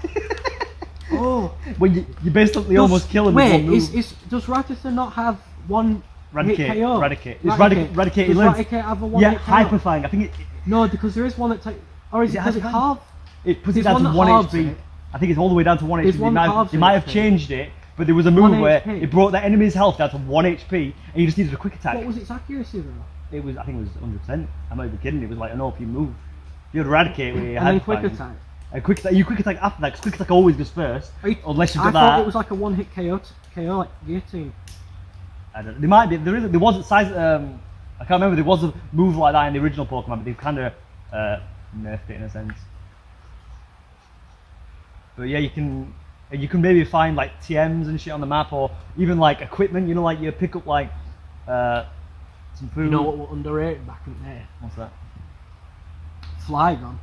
Oh, when you basically almost kill him wait, with one move. does Rattata not have one hit Eradicate. KO? Eradicate. It's Eradicate. Does He learns. Eradicate have a one Yeah, hit KO? Hyper Fang. I think No, because there is one that takes. Or is it? Does it Hyper Fang? halve? it puts it There's down to one 1 that halves HP. it. I think it's all the way down to 1 There's HP. one that halves They might have it, I think. changed it, but there was a move 1 where HP. it brought that enemy's health down to 1 HP, and you just needed a quick attack. What was its accuracy though? It was, I think it was 100%. I'm not even kidding. It was like an OP move. You had Eradicate with your And then Hyper quick Fang. attack. A quick attack. You quick attack after that, because quick attack always goes first. Unless you've I got thought that. it was like a one hit KO, KO like guillotine. I don't know. There might be. There wasn't size. I can't remember. There was a move like that in the original Pokemon, but they've kind of nerfed it in a sense. But yeah, you can maybe find like TMs and shit on the map, or even like equipment. You know, like you pick up like some food. You know what were underrated back in there? What's that? Flygon.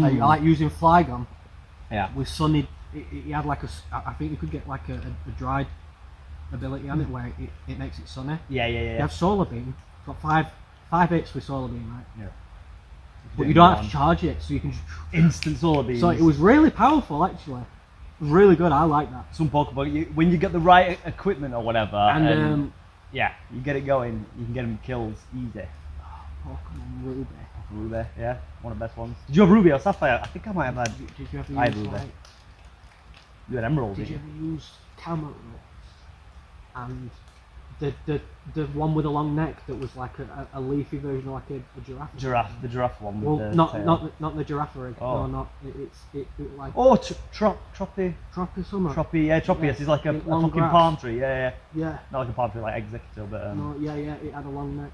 I like using Flygon Yeah. with Sunny. He had like I think you could get like a dried ability on it where it makes it sunny. Yeah. You have Solar Beam. Got five hits with Solar Beam, right? Yeah. But you don't have to charge it, so you can just. Instant solar beams. So it was really powerful actually. It was really good. I like that. Some Pokemon, when you get the right equipment or whatever, And yeah, you get it going, you can get them kills easy. Pokemon Ruby. Ruby, yeah, one of the best ones. Did you have Ruby or Sapphire? I think I might have had. Did you ever I had use Ruby. like? You had Emerald, Did did you you? ever use Cameron? And the one with a long neck that was like a leafy version of like a giraffe. The giraffe one. Well, with the not tail. not the giraffe rig. Oh. No, not it like Oh, Troppy. Tropic Summer. Troppy, yeah, Tropius. Yeah, It's like a long fucking grass. palm tree, yeah. Yeah. Not like a palm tree, like Executor, but No, yeah. It had a long neck,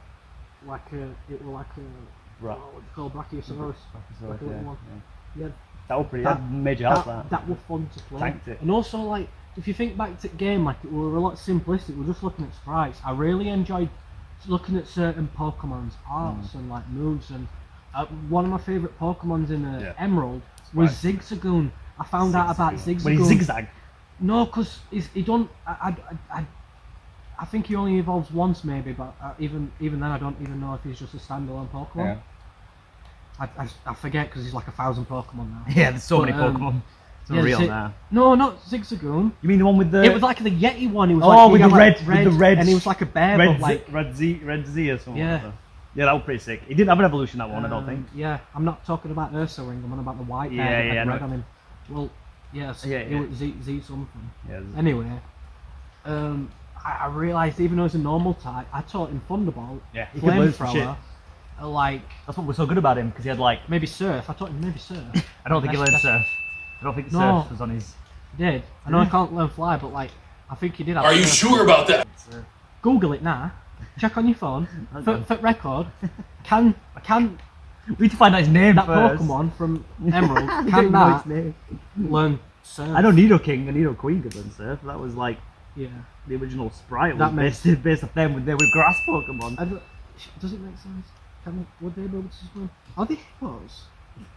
like it was like a Right. what do you call Brachiosaurus? Like a little one. Yeah. That was pretty. That- That major health. That. That was fun to play. Tanked it. And also like if you think back to the game, like it were a lot simplistic. We're just looking at sprites. I really enjoyed looking at certain Pokemon's arts and like moves. And one of my favourite Pokemons in Emerald was Zigzagoon. I found out about Zigzagoon. When he zigzag. No, because he don't. I think he only evolves once maybe, but even then I don't even know if he's just a standalone Pokemon. I forget because he's like 1,000 Pokemon now. Yeah, there's so But, many Pokemon. It's yeah, unreal Zig- now. No, not Zigzagoon. You mean the one with the? It was like the Yeti one. He was Oh, like, he with had the like red, with the red, and he was like a bear, red, but like Red Z or something. Yeah. Like that. Yeah, that was pretty sick. He didn't have an evolution, that one, I don't think. Yeah, I'm not talking about Ursa Ring. I'm on about the white Yeah, hair that yeah, had no. red on him. Well, yes, Yeah, it yeah. was Z something. Yeah, Anyway, I realised even though he's a normal type, I taught him Thunderbolt, Yeah, he could learn some Flamethrower, like that's what was so good about him, because he had like... maybe Surf. I taught him maybe Surf. I don't think he learned That's- surf. I don't think No. surf was on his... He did. I know I can't learn fly, but like, I think he did have Are you Surf. sure about that? Google it now. Check on your phone. For record, can We need to find out his name that first. Pokemon from Emerald, We can don't know that his name. learn Surf? I know Nido King and Nido Queen could learn surf. That was like Yeah. the original sprite. That Was based off them with grass Pokemon. I don't, does it make sense? Would they be able to swim? Are they hippos?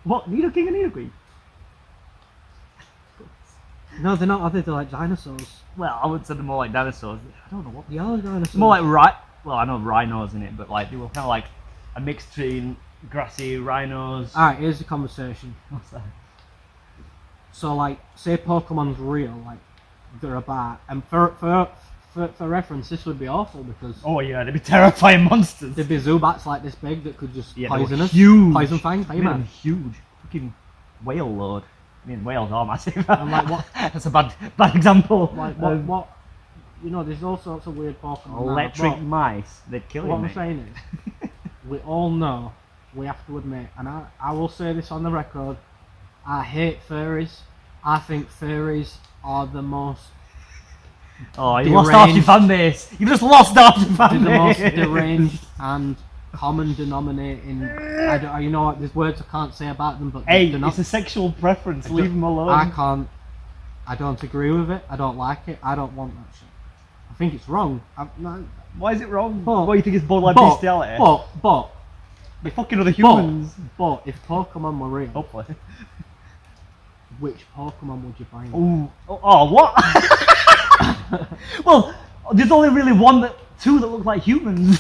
What? Nido King and Nido Queen? No, they're not. Are they? They're like dinosaurs. Well, I would say they're more like dinosaurs. I don't know what. They are dinosaurs. More like well, I know rhinos in it, but like they were kind of like a mix between grassy rhinos. Alright, here's the conversation. What's that? So, like, say Pokemon's real, like, they're a bat. And for reference, this would be awful because Oh yeah, they'd be terrifying monsters. there'd be Zubats like this big that could just Yeah, they were poison us. huge. Poison Fang, hey I mean, man. huge, fucking whale load. I mean, whales are massive. And like what? That's a bad example. Like what? You know, there's all sorts of weird Pokemon. now, Electric but mice, they'd kill you. What I'm mate. saying is, we all know, we have to admit, and I will say this on the record, I hate furries. I think furries are the most Oh, you lost half your deranged- fan base. You just lost half your fan the most base. deranged and common denominating. I don't, you know what? There's words I can't say about them, but Hey, they're not. it's a sexual preference. Leave them alone. I can't. I don't agree with it. I don't like it. I don't want that shit. I think it's wrong. Why is it wrong? But- What, you think it's borderline but, bestiality? but They're fucking other humans. but if Pokemon were real, Hopefully. which Pokemon would you find? Ooh. Oh, what? Well, there's only really two that look like humans.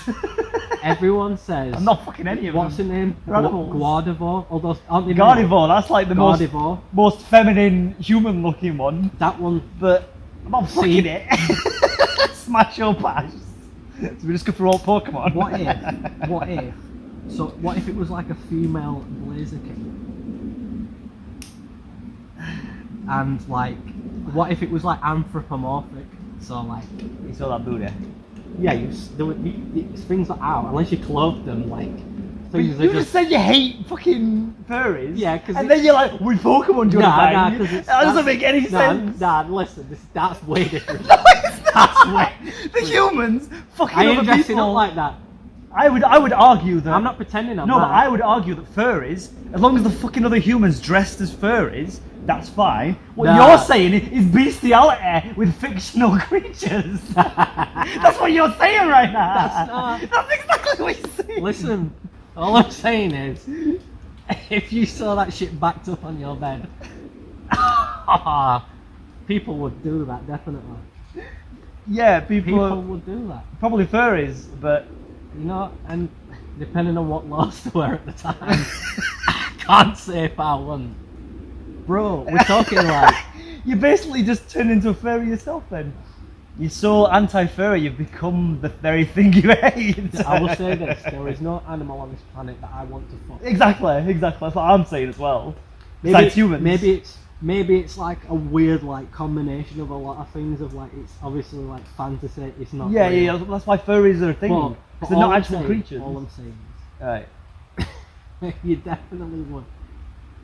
Everyone says. I'm not fucking any of them. What's the name? They're animals. Guardivore. Although aren't they? Gardevoir, that's like the Gardevoir. most feminine human looking one. That one. But I'm not See? fucking it. Smash your pass. So we just go for all Pokemon. What if? So what if it was like a female Blaziken? And like, what if it was like anthropomorphic? So like, You saw that booty. yeah, it's things like out unless you clothe them like things You that just said you hate fucking furries. Yeah, 'cause and it- then you're like, we Pokemon do Nah, bang. 'cause it's- That doesn't that's- make any sense. Nah, listen, that's way different. No, it's That's not. way The humans fucking I ain't other dressing people. up like that. I would argue that. I'm not pretending I'm No, not. but I would argue that furries, as long as the fucking other humans dressed as furries, that's fine. What Nah. you're saying is bestiality with fictional creatures. That's what you're saying right now. That's not- That's exactly what you're saying. Listen, all I'm saying is, if you saw that shit backed up on your bed, people would do that, definitely. Yeah, People would do that. probably furries, but You know, and depending on what laws there were at the time, I can't say if I won. Bro, we're talking like, you basically just turned into a furry yourself then. You're so anti-furry, you've become the very thing you hate. I will say this, there is no animal on this planet that I want to fuck. Exactly. That's what I'm saying as well. Besides humans. Maybe it's like a weird like combination of a lot of things of like, it's obviously like fantasy, it's not Yeah, real. yeah, that's why furries are a thing. But 'Cause they're all not I'm actual saying- creatures. All I'm saying Right. is, you definitely would.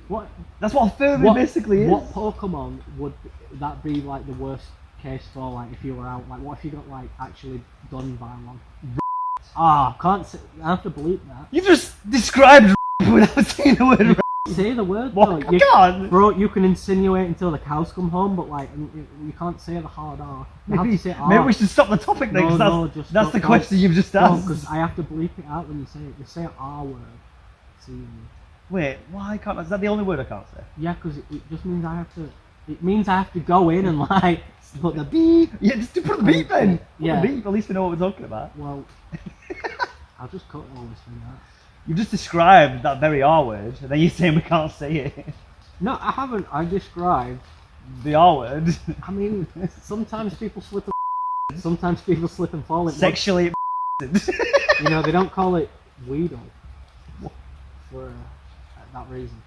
What That's what a furry What- basically is. What Pokemon would that be like the worst case for? Like if you were out, like what if you got like actually done by one? Can't say. I have to bleep that. You just described without saying the word. Say the word. What? though. I can't. Bro, you can insinuate until the cows come home, but like you can't say the hard R. You have to say R. Maybe we should stop the topic then, No, because no, that's, just that's the don't- question you've just asked. because I have to bleep it out when you say it. You say an R word. See. Wait, why can't? Is that the only word I can't say? Yeah, because it just means I have to. It means I have to go in and like put the beep. Yeah, just put the beep then. Put Yeah. the beep. At least we know what we're talking about. Well, I'll just cut all this thing out. You've just described that very R word, and then you're saying we can't say it. No, I haven't. I described. The R word. I mean, sometimes people slip. Sometimes people slip and fall. Sexually. You know, they don't call it Weedle for that reason.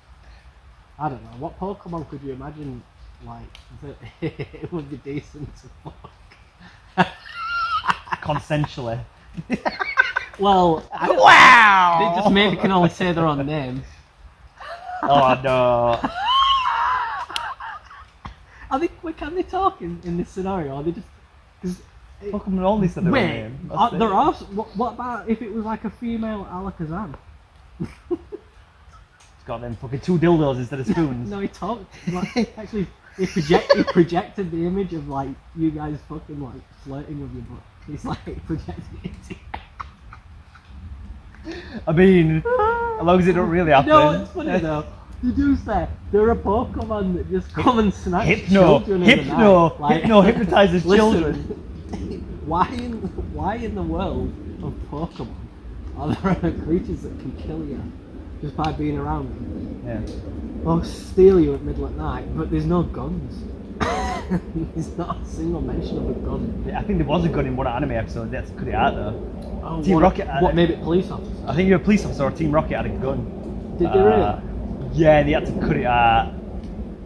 I don't know. What Pokemon could you imagine like that it would be decent to fuck? Consensually. Well, Wow! they just maybe can only say their own name. Oh no. Can they talk in this scenario? Are they just because? Pokemon only said their own Wait, name. That's it. there are. What about if it was like a female Alakazam? It's got them fucking 2 dildos instead of spoons. No, he talked. Like, actually, he projected the image of like you guys fucking like flirting with you, but he's like projecting it. I mean, as long as it don't really happen. You know what's funny though? You do say there are Pokemon that just come and snatch Hypno, children in the hypno, night. Like, hypno hypnotizes listen, children. Why in the world of Pokemon are there creatures that can kill you just by being around them? Yeah. Or steal you at middle at night, but there's no guns. There's not a single mention of a gun. I think there was a gun in one anime episode. They had to cut it out though. Oh, Team Rocket. What made it police officer? I think you're a police officer or Team Rocket had a gun. Did they really? Yeah, they had to cut it out.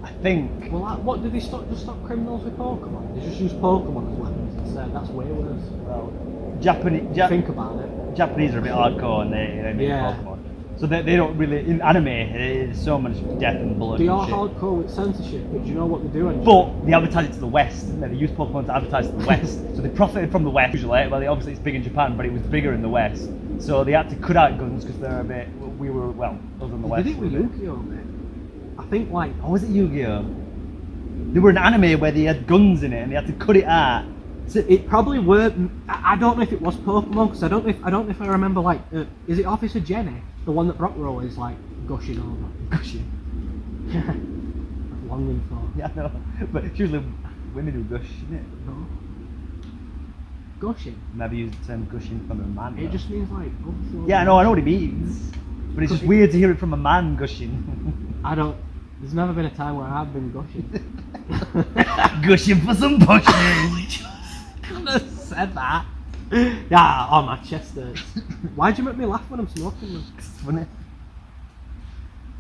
I think. Well, what did they stop criminals with Pokemon? They just use Pokemon as weapons instead. That's way worse. Well, Japanese. Think about it. Japanese are a bit hardcore and they make Yeah. Pokemon. So they don't really in anime. There's so much death and blood. They and are shit. hardcore with censorship, but do you know what they do? But they advertise it to the West, didn't they? They use Pokemon to advertise to the West. So they profited from the West usually. Well, obviously it's big in Japan, but it was bigger in the West. So they had to cut out guns because they're a bit. We were other than the West. They did it with were a bit- Yu-Gi-Oh, mate. I think like Oh, was it Yu-Gi-Oh? They were an anime where they had guns in it and they had to cut it out. it probably were. I don't know if it was Pokemon because I don't know if I remember like is it Officer Jenny, the one that Brock were always like gushing over. Gushing. Yeah. Longing for. Yeah, I know. But it's usually women who gush, isn't it? No. Gushing. Never use the term gushing from a man. It though. just means like. overflow. Yeah, I know what it means. But it's just weird to hear it from a man gushing. I don't. There's never been a time where I've been gushing. Gushing for some pushing. Couldn't have said that. Yeah, oh my chest hurts. Why'd you make me laugh when I'm smoking them? It's funny.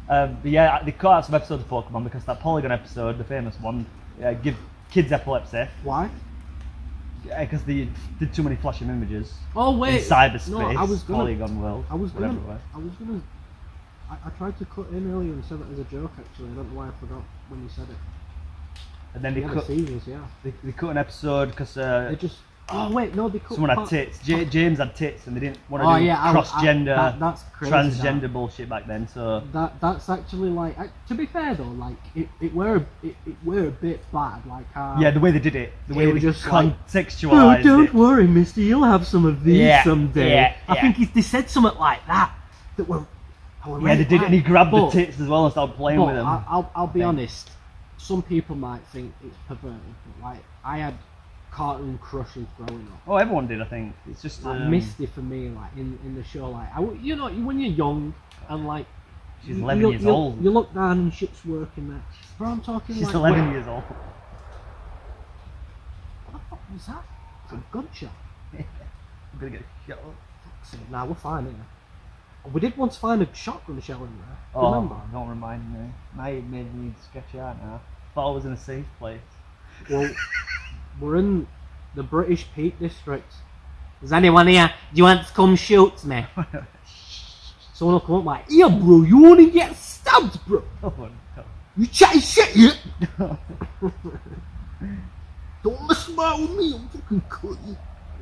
But yeah, they cut out some episodes of Pokemon because that Polygon episode, the famous one, give kids epilepsy. Why? Because they did too many flashing images. Oh wait. In cyberspace, No, I was gonna. Polygon world. I was whatever gonna. it was. I was gonna. I tried to cut in earlier and said it as a joke. Actually, I don't know why I forgot when you said it. And then they Yeah, cut. the seasons, yeah. They cut an episode because They just. Oh wait, no, they cut. someone had part- tits. James had tits, and they didn't want to Oh do yeah, cross-gender, that's crazy. transgender that. bullshit back then. So That's actually like. To be fair though, like it were a bit bad. Like. yeah, the way they did it, the way They they were just like, contextualized don't it. worry, mister, you'll have some of these Yeah, someday. yeah, I yeah. think they said something like that. That were. Yeah, they did, and he grabbed But- the tits as well and started playing But with them. I'll be thing. honest. Some people might think it's perverted, but like I had cartoon crushes growing up. Oh, everyone did, I think. It's just Like Misty for me, like in the show, like you know when you're young and like she's you- 11 you- years you- old. You look down and shit's working there. Bro, I'm talking She's like 11 wait, years old. What the fuck was that? It's a gunshot. I'm gonna get shot up. Nah, we're fine here. We did once find a shotgun shell in there. Oh, Remember? don't remind me. Now you made me sketch out now. Thought I was in a safe place. Well, we're in the British Peak District. Is anyone here? Do you want to come shoot me? Someone will come up like, yeah, bro, you want to get stabbed, bro? Oh, no. You chatting shit yet? Don't mess about with me, I'm fucking cutting.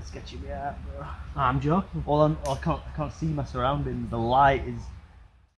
Sketching me out, bro. I'm joking. Well, I can't see my surroundings. The light is